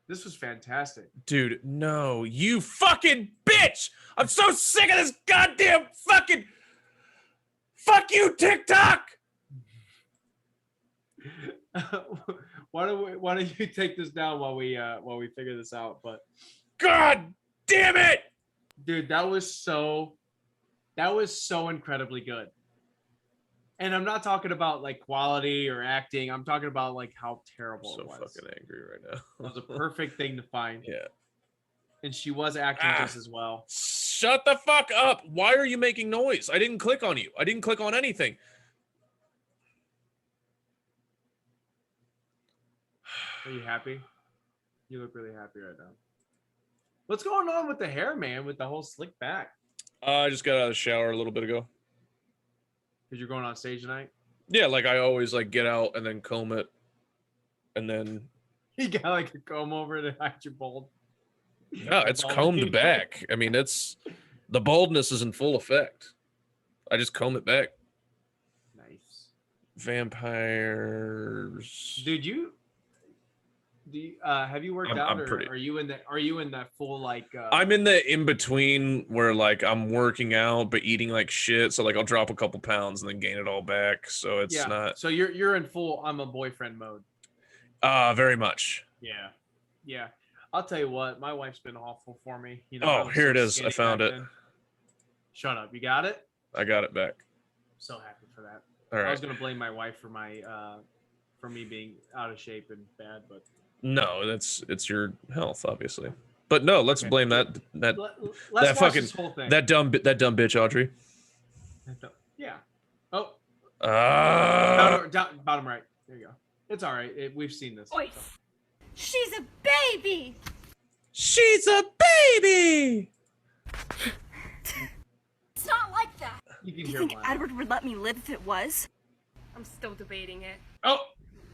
This was fantastic. Dude, no, you fucking bitch! I'm so sick of this goddamn fucking. Fuck you, TikTok! Why don't you take this down while we figure this out? But God damn it, dude, that was so incredibly good. And I'm not talking about like quality or acting. I'm talking about like how terrible it was. So fucking angry right now. It was a perfect thing to find. Yeah. And she was acting just as well. Shut the fuck up. Why are you making noise? I didn't click on you. I didn't click on anything. Are you happy? You look really happy right now. What's going on with the hair, man? With the whole slick back? I just got out of the shower a little bit ago. Because you're going on stage tonight? Yeah, like I always like get out and then comb it. And then you got like a comb over to hide your bald. No, it's combed back. I mean, the baldness is in full effect. I just comb it back. Nice. Vampires. Dude, have you worked out, or are you in that full like? I'm in the in between where like I'm working out but eating like shit. So like I'll drop a couple pounds and then gain it all back. So it's not. So you're in full I'm a boyfriend mode. Very much. Yeah. I'll tell you what, my wife's been awful for me. You know. Oh, here it is. I found it. Shut up. You got it? I got it back. So happy for that. All right. I was gonna blame my wife for me being out of shape and bad, but. No, it's your health, obviously. But no, let's blame that fucking that dumb bitch Audrey. Yeah. Oh. Bottom right. There you go. It's all right. We've seen this. So. She's a baby. She's a baby. It's not like that. You Do you think Edward would let me live if it was? I'm still debating it. Oh.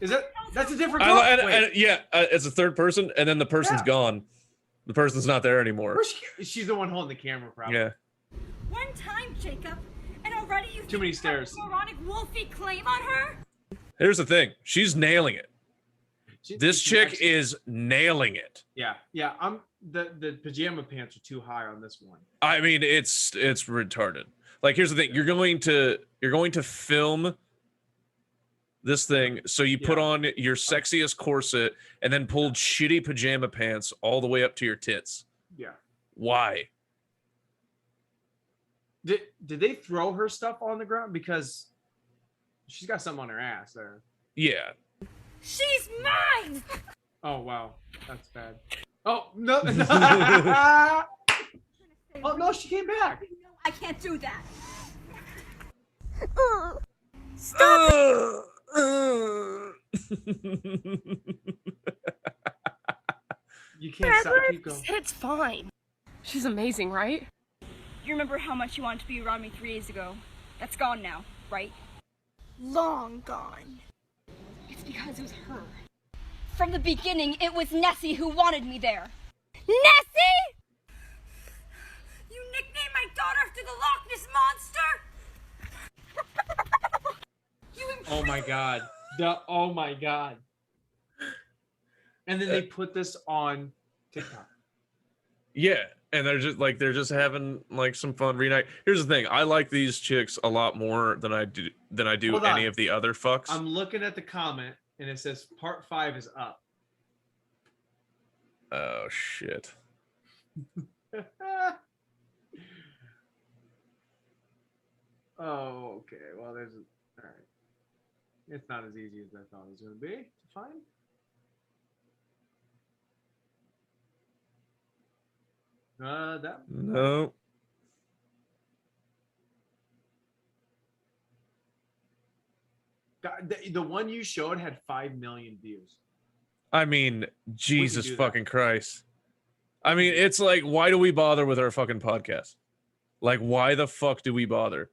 Is it? That's a different girl. It's a third person, and then the person's gone. The person's not there anymore. She's the one holding the camera, probably. Yeah. One time, Jacob, and already you too many stairs. Moronic wolfy claim on her. Here's the thing: she's nailing it. This chick is nailing it. Yeah. I'm the pajama pants are too high on this one. I mean, it's retarded. Like, here's the thing: you're going to film this thing, so you put on your sexiest corset and then pulled shitty pajama pants all the way up to your tits. Yeah. Why? Did they throw her stuff on the ground? Because she's got something on her ass there. Yeah. She's mine! Oh, wow. That's bad. Oh, no. Oh, no, she came back. No, I can't do that. Stop! You can't stop. Keep going. It's fine. She's amazing, right? You remember how much you wanted to be around me 3 days ago? That's gone now, right? Long gone. It's because it was her. From the beginning, it was Nessie who wanted me there. Nessie! You nicknamed my daughter after the Loch Ness monster? Oh my god. Oh my god. And then they put this on TikTok. Yeah. and they're just having like some fun reunite. Here's the thing: I like these chicks a lot more than I do Hold any on. of the other fucks. I'm looking at the comment, and it says part 5 is up. Oh shit. Oh, okay. Well, all right. It's not as easy as I thought it was going to be to find. No. The one you showed had 5 million views. I mean, Jesus do fucking Christ. I mean, it's like, why do we bother with our fucking podcast? Like, why the fuck do we bother?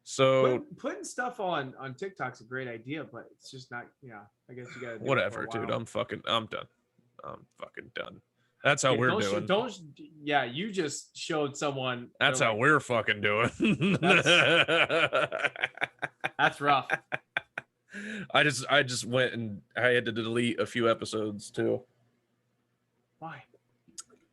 So putting stuff on TikTok's a great idea, but it's just not. Yeah, I guess you gotta do whatever, it for a dude. while. I'm done. I'm fucking done. That's how we're doing. Yeah, you just showed someone. That's how we're fucking doing. That's rough. I just went and I had to delete a few episodes too. Why?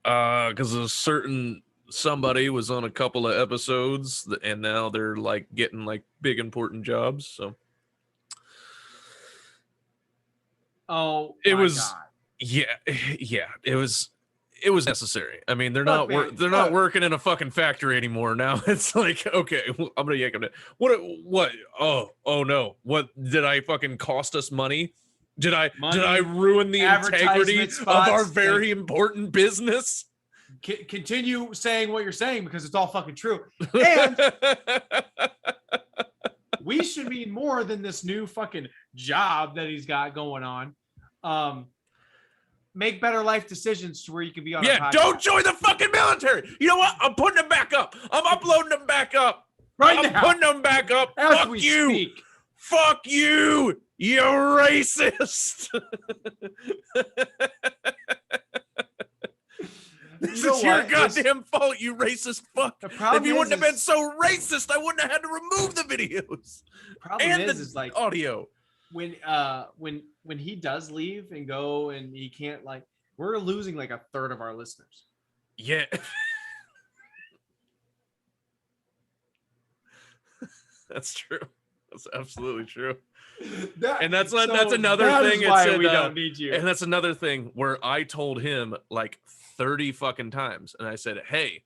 Because a certain somebody was on a couple of episodes, and now they're like getting like big important jobs. So, it was God. yeah. It was necessary. I mean, they're not working in a fucking factory anymore now. It's like, okay, I'm gonna yank them. What? Oh no! What did I fucking cost us money? Did I ruin the integrity of our very important business? Continue saying what you're saying because it's all fucking true. And we should mean more than this new fucking job that he's got going on. Make better life decisions to where you can be on. Yeah, don't join the fucking military. You know what? I'm putting them back up. I'm uploading them back up. Right I'm now. putting them back up. As Fuck we you. speak. Fuck you. You racist. This is your goddamn fault, you racist fuck. If you wouldn't have been so racist, I wouldn't have had to remove the videos. Problem and is like audio. When he does leave and go and he can't, like, we're losing like a third of our listeners. Yeah. That's true. That's absolutely true. That's another thing. Is why we don't need you. And that's another thing where I told him like 30 fucking times, and I said, "Hey,"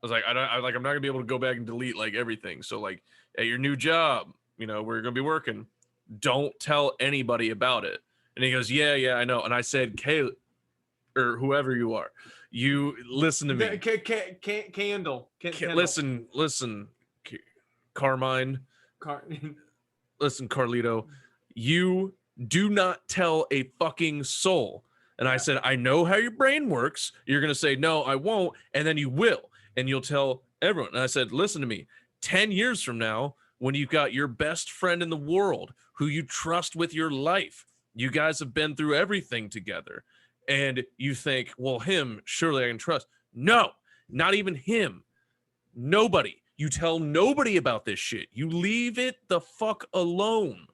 I was like, I'm not gonna be able to go back and delete like everything. So like at your new job, you know, we're gonna be working. Don't tell anybody about it. And he goes, yeah, I know. And I said, Kay, or whoever you are, you listen to me. Candle. Listen, Carmine. Listen, Carlito, you do not tell a fucking soul. And I said, I know how your brain works. You're going to say, no, I won't. And then you will. And you'll tell everyone. And I said, listen to me. 10 years from now, when you've got your best friend in the world who you trust with your life, you guys have been through everything together, and you think, well, him, surely I can trust. No, not even him. Nobody. You tell nobody about this shit. You leave it the fuck alone.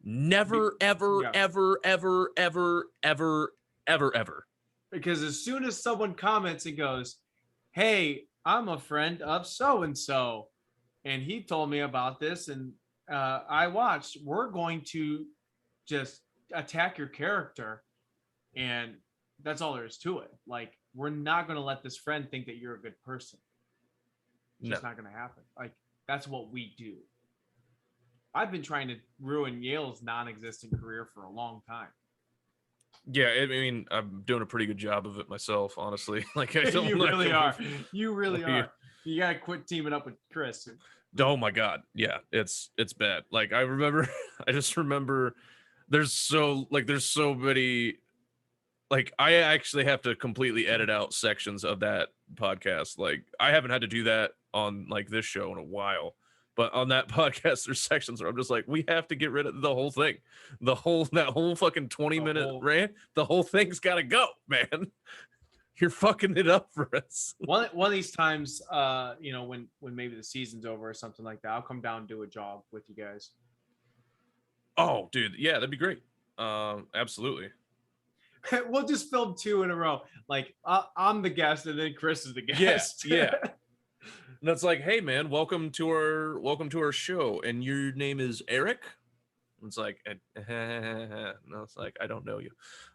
Never, ever, ever, ever, ever, ever, ever, ever. Because as soon as someone comments and goes, hey, I'm a friend of so-and-so, and he told me about this, and I watched, we're going to just attack your character, and that's all there is to it. Like, we're not going to let this friend think that you're a good person. It's just not going to happen. Like, that's what we do. I've been trying to ruin Yale's non-existent career for a long time. Yeah, I mean, I'm doing a pretty good job of it myself, honestly. Like, I don't You really are. You really are. You gotta quit teaming up with Chris. Oh my God, yeah, it's bad. Like, I just remember, there's so many. Like, I actually have to completely edit out sections of that podcast. Like, I haven't had to do that on like this show in a while. But on that podcast, there's sections where I'm just like, we have to get rid of the whole thing. That whole fucking 20-minute rant, the whole thing's got to go, man. You're fucking it up for us. One of these times, you know, when maybe the season's over or something like that, I'll come down and do a jog with you guys. Oh, dude. Yeah, that'd be great. Absolutely. We'll just film 2 in a row. Like I'm the guest, and then Chris is the guest. Yeah. And it's like, hey man, welcome to our show, and your name is Eric. And it's like, no, it's like I don't know you.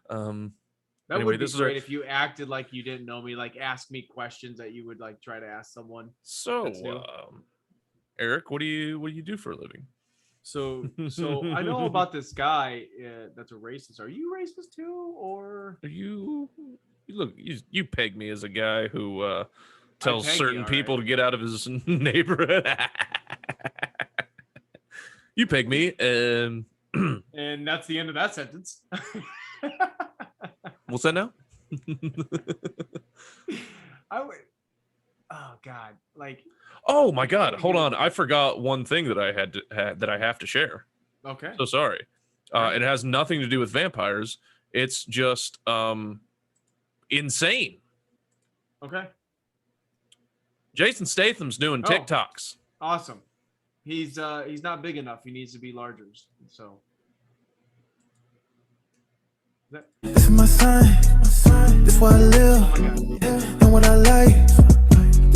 That Anyway, would be this is great if you acted like you didn't know me, like ask me questions that you would like try to ask someone. So, Eric, what do you do for a living? So I know about this guy that's a racist. Are you racist too, or Are you look? You peg me as a guy who tells certain people to get out of his neighborhood. You peg me, and that's the end of that sentence. What's that now? I would. Oh God! Like. Oh my God! Hold on, I forgot one thing that I have to share. Okay. So sorry. It has nothing to do with vampires. It's just insane. Okay. Jason Statham's doing TikToks. Awesome. He's not big enough. He needs to be larger. So. This is my sign. This is where I live. And what I like.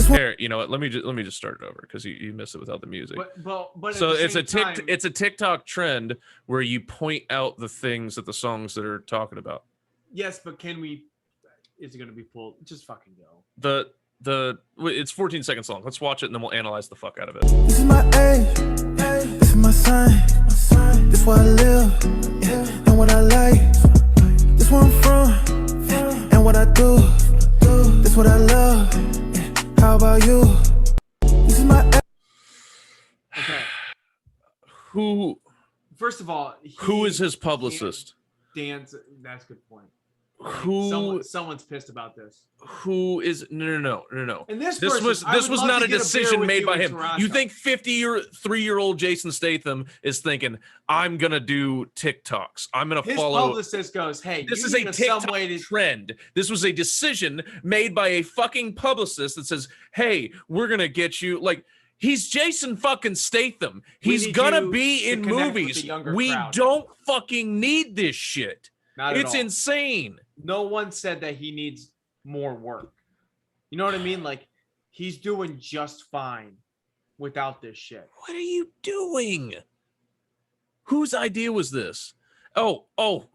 Here, you know what? Let me just start it over because you missed it without the music. But so it's a TikTok trend where you point out the things that the songs that are talking about. Yes, but is it going to be pulled? Just fucking go. It's 14 seconds long. Let's watch it and then we'll analyze the fuck out of it. This is my age. This is my sign. This is where I live. And what I like. This where I'm from. And what I do. This is what I love. How about you? This is my. Okay. Who? First of all, who is his publicist? That's a good point. Who? Someone's pissed about this. Who is? No. And this was not a decision made by him. Toronto. You think 53-year-old Jason Statham is thinking, I'm gonna do TikToks. I'm gonna follow. His publicist goes, hey, this is a TikTok trend. This was a decision made by a fucking publicist that says, hey, we're gonna get you like. He's Jason fucking Statham. He's gonna be in movies. We don't fucking need this shit. It's insane. No one said that he needs more work. You know what I mean? Like, he's doing just fine without this shit. What are you doing? Whose idea was this? Oh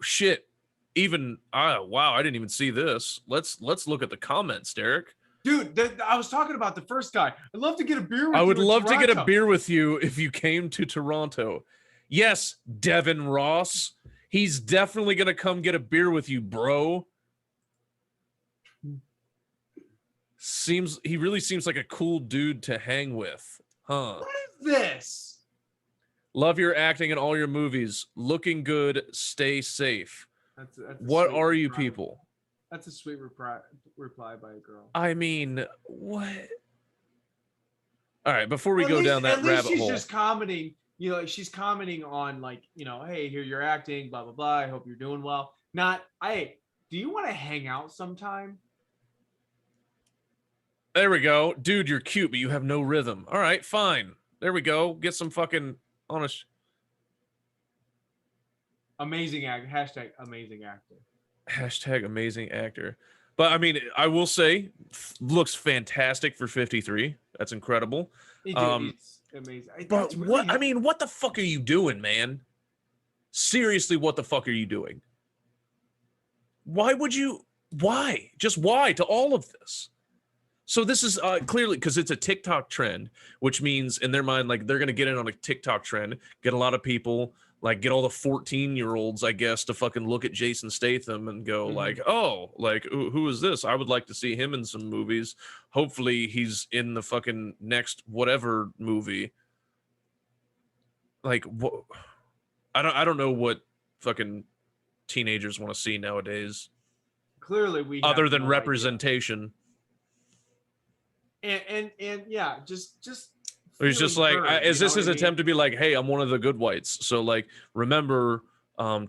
shit. Wow, I didn't even see this. Let's look at the comments, Derek. Dude, I was talking about the first guy. I'd love to get a beer with you. I would love to get a beer with you if you came to Toronto. Yes, Devin Ross. He's definitely going to come get a beer with you, bro. He really seems like a cool dude to hang with. Huh? What is this? Love your acting in all your movies. Looking good. Stay safe. That's what are you people? That's a sweet reply by a girl. I mean, what? All right, before we go down that rabbit hole. She's just commenting. You know, she's commenting on like, you know, hey, here you're acting, blah, blah, blah. I hope you're doing well. Not, hey, do you want to hang out sometime? There we go. Dude, you're cute, but you have no rhythm. All right, fine. There we go. Get some fucking honest. Amazing actor. Hashtag amazing actor. Hashtag amazing actor. But I mean, I will say, looks fantastic for 53. That's incredible. It's amazing. But really what? I mean, what the fuck are you doing, man? Seriously, what the fuck are you doing? Why would you? Why? Just why to all of this? So this is clearly because it's a TikTok trend, which means in their mind, like they're gonna get in on a TikTok trend, get a lot of people, like get all the 14-year-olds, I guess, to fucking look at Jason Statham and go like, oh, like who is this? I would like to see him in some movies. Hopefully he's in the fucking next whatever movie. Like what? I don't know what fucking teenagers want to see nowadays. Clearly, we other than representation. And yeah, just. It's just like, is this his attempt to be like, hey, I'm one of the good whites. So like, remember,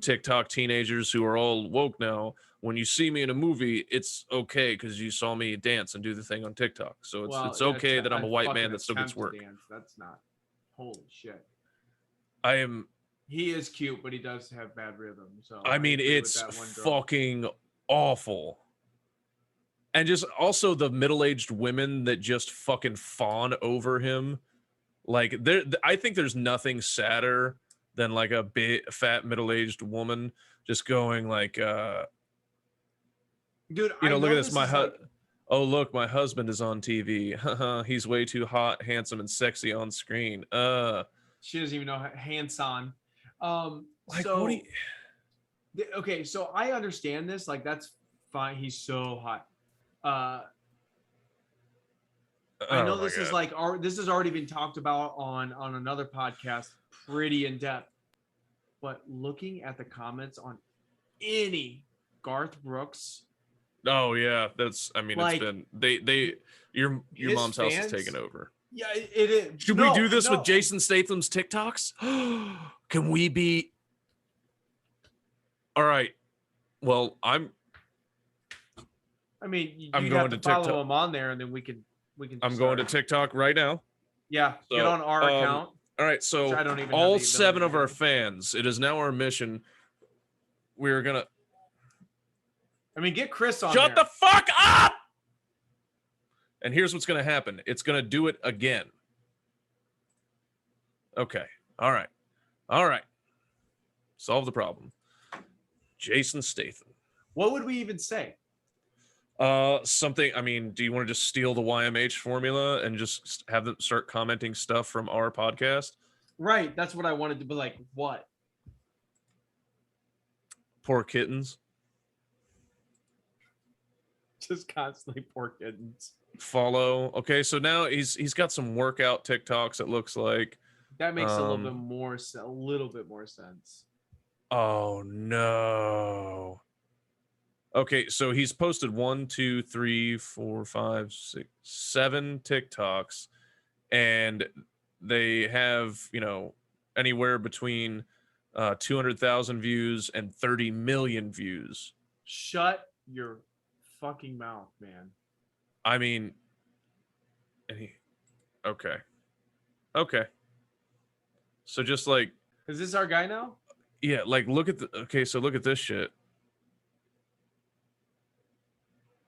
TikTok teenagers who are all woke now. When you see me in a movie, it's okay because you saw me dance and do the thing on TikTok. So it's okay that I'm a white man that still gets work. That's not. Holy shit. He is cute, but he does have bad rhythm. So I mean, it's fucking awful. And just also the middle-aged women that just fucking fawn over him. Like, I think there's nothing sadder than like a big, fat, middle-aged woman just going like, dude, you know, look at this. Oh, look, my husband is on TV. He's way too hot, handsome, and sexy on screen. She doesn't even know hands-on. Like, so, what do you... Okay, so I understand this. Like, that's fine. He's so hot. I know this is like this has already been talked about on another podcast pretty in depth, but looking at the comments on any Garth Brooks, oh yeah, that's, I mean, like, it's been your mom's house is taken over. Yeah, it is. Should we do this with Jason Statham's TikToks? Can we be... All right, well, I'm going to going to follow TikTok. him on there, and then we can I'm going to TikTok right now. Yeah, So, get on our account. All right, so I don't even have all the 7 ability of to our do. fans, it is now our mission. We're gonna get Chris on shut there. the fuck up. And here's what's gonna happen. It's gonna do it again. Okay. All right. Solve the problem. Jason Statham. What would we even say? Something, I mean, do you want to just steal the YMH formula and just have them start commenting stuff from our podcast? Right, that's what I wanted to be like. What? Poor kittens. Just constantly poor kittens. Follow. Okay, so now he's got some workout TikToks, it looks like. That makes a little bit more sense. Oh no. Okay, so he's posted 1, 2, 3, 4, 5, 6, 7 TikToks, and they have, you know, anywhere between 200,000 views and 30 million views. Shut your fucking mouth, man. I mean, okay. So just like, is this our guy now? Yeah, like look at so look at this shit.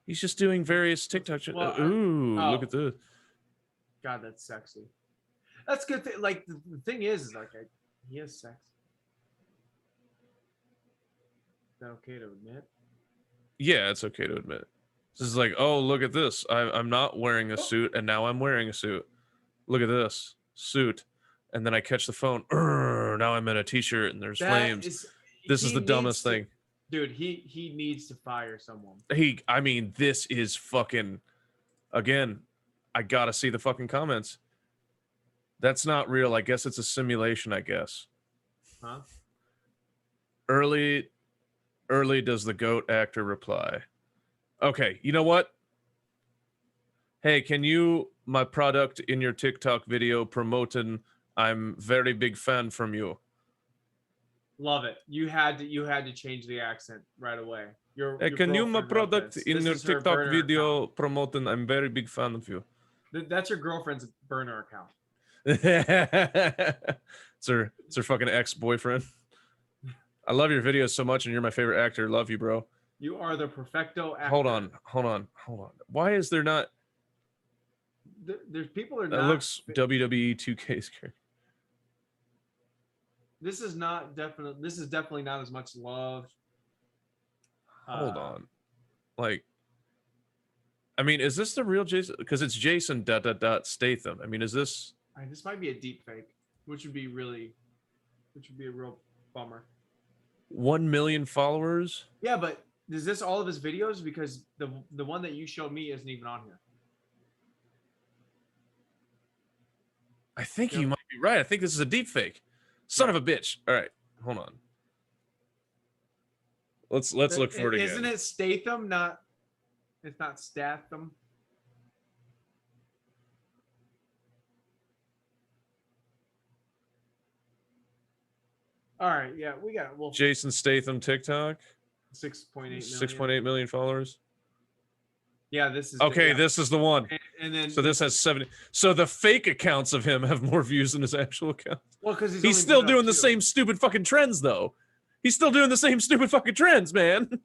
He's just doing various TikTok. Look at this. God, that's sexy. That's good. Like the thing is like he is sex. Is that okay to admit? Yeah, it's okay to admit. This is like, oh, look at this. I'm not wearing a suit, and now I'm wearing a suit. Look at this suit, and then I catch the phone. Now I'm in a t-shirt, and there's flames. This is the dumbest thing. Dude, he needs to fire someone. I mean, this is fucking... Again, I gotta see the fucking comments. That's not real. I guess it's a simulation, I guess. Huh? Early does the GOAT actor reply. Okay, you know what? Hey, can you, my product in your TikTok video promoting, I'm very big fan from you. Love it. You had to change the accent right away. Hey, can you, my product in your TikTok video promoting, I'm very big fan of you. That's your girlfriend's burner account. It's her fucking ex-boyfriend. I love your videos so much, and you're my favorite actor. Love you, bro. You are the perfecto actor. Hold on. Why is there not... There's people are not... That looks WWE 2K's character. This is definitely not as much love. Hold on. Like, I mean, is this the real Jason? Because it's Jason ... Statham. I mean, is this... This might be a deep fake, which would be a real bummer. 1 million followers? Yeah, but is this all of his videos? Because the one that you showed me isn't even on here. I think you might be right. I think this is a deep fake. Son of a bitch. All right, hold on. Let's look for it again. Isn't it Statham? It's not Statham. All right, yeah, we got Jason Statham TikTok. 6.8 million. 6.8 million followers. Yeah, this is okay. This is the one. And then so this has 70. So the fake accounts of him have more views than his actual account. Well, because he's still doing the same stupid fucking trends, though. He's still doing the same stupid fucking trends, man.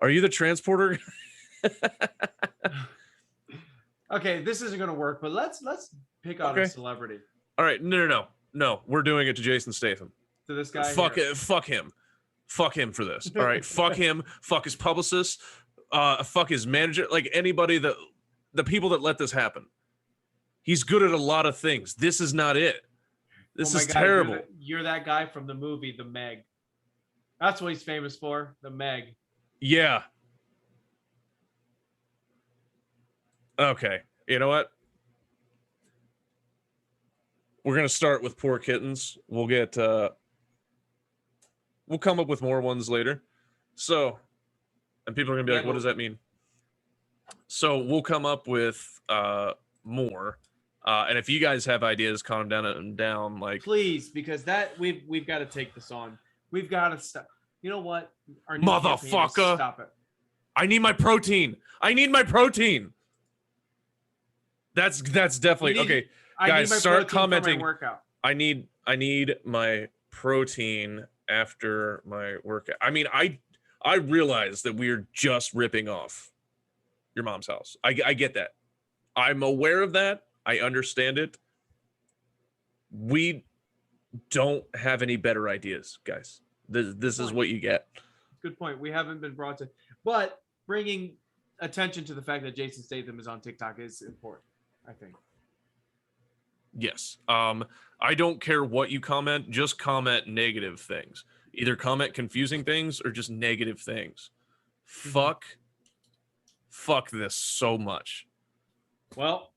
Are you the transporter? Okay, this isn't gonna work, but let's pick out a celebrity. All right, no. We're doing it to Jason Statham. To this guy. Fuck him. Fuck him for this. All right, fuck him. Fuck his publicist. Fuck his manager. Like anybody the people that let this happen. He's good at a lot of things. This is not it. This is terrible. You're that guy from the movie The Meg. That's what he's famous for. The Meg. Yeah. Okay. You know what? We're gonna start with Poor Kittens. We'll get we'll come up with more ones later. So, and people are gonna be like, what does that mean? So we'll come up with more. And if you guys have ideas, calm down, like please, because that we've got to take this on. We've got to stop. You know what? Our motherfucker! Stop it. I need my protein. That's definitely okay. Guys, start commenting. I need my protein after my workout. I mean, I realize that we're just ripping off your mom's house. I get that. I'm aware of that. I understand it. We don't have any better ideas, guys. This is what you get. Good point. We haven't been brought to, but bringing attention to the fact that Jason Statham is on TikTok is important, I think. Yes. I don't care what you comment, just comment negative things. Either comment confusing things or just negative things. Fuck this so much. Well,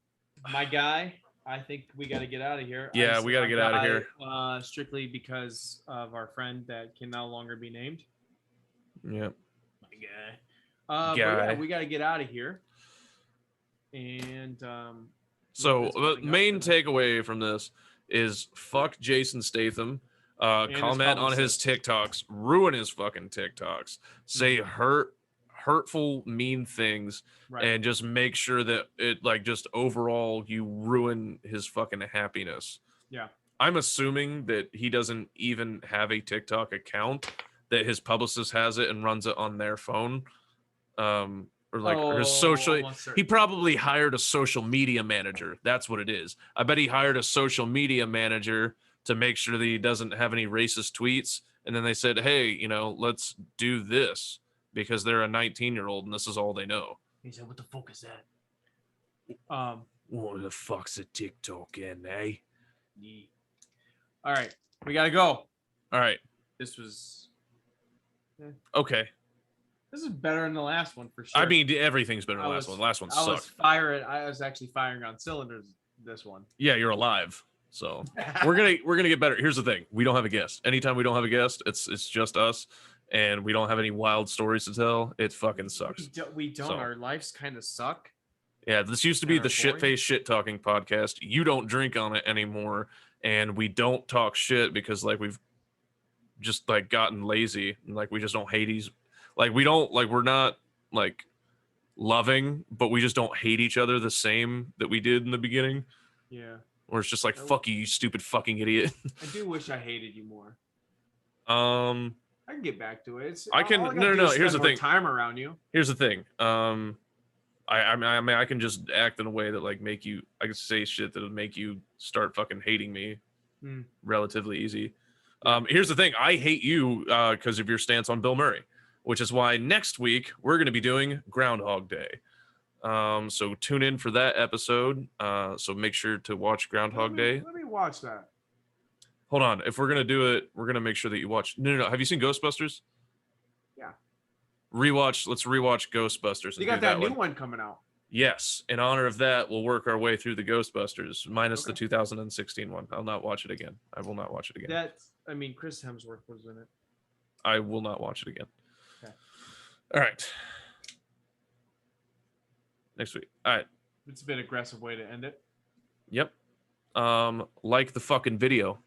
my guy, I think we got to get out of here. Yeah, we got to get out of here. Strictly because of our friend that can no longer be named. Yep. My guy. But yeah, we got to get out of here. And so the main takeaway from this is fuck Jason Statham. Comment on his TikToks, ruin his fucking TikToks, say hurtful, mean things, and just make sure that it like just overall you ruin his fucking happiness. Yeah. I'm assuming that he doesn't even have a TikTok account, that his publicist has it and runs it on their phone. Or his social, he probably hired a social media manager. That's what it is. I bet he hired a social media manager to make sure that he doesn't have any racist tweets. And then they said, hey, let's do this because they're a 19-year-old and this is all they know. He said, what the fuck is that? What the fuck's a TikTok in, eh? Yeah. All right. We got to go. All right. This was... Okay. This is better than the last one for sure. I mean, everything's better than the last one. The last one sucked. I was actually firing on cylinders this one. Yeah, you're alive. So we're gonna get better. Here's the thing: we don't have a guest. Anytime we don't have a guest, it's just us, and we don't have any wild stories to tell. It fucking sucks. We don't. So, our lives kind of suck. Yeah, this used to be the shit-faced shit-talking podcast. You don't drink on it anymore, and we don't talk shit because like we've just like gotten lazy and like we just don't hate each. Like we're not like loving, but we just don't hate each other the same that we did in the beginning. Yeah. Or it's just like, fuck you stupid fucking idiot. I do wish I hated you more. I can get back to it. No. Here's the thing. Time around you. Here's the thing. I mean, I can just act in a way that like I can say shit that'll make you start fucking hating me relatively easy. Here's the thing. I hate you because of your stance on Bill Murray, which is why next week we're going to be doing Groundhog Day. So tune in for that episode. So make sure to watch Groundhog Day. Let me watch that. Hold on. If we're going to do it, we're going to make sure that you watch. No. Have you seen Ghostbusters? Yeah. Let's rewatch Ghostbusters. You got that new one coming out. Yes. In honor of that, we'll work our way through the Ghostbusters minus the 2016 one. I'll not watch it again. I will not watch it again. Chris Hemsworth was in it. I will not watch it again. Okay. All right. Next week. All right. It's a bit aggressive way to end it. Yep. Like the fucking video.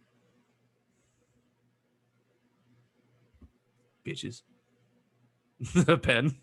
Bitches. A pen.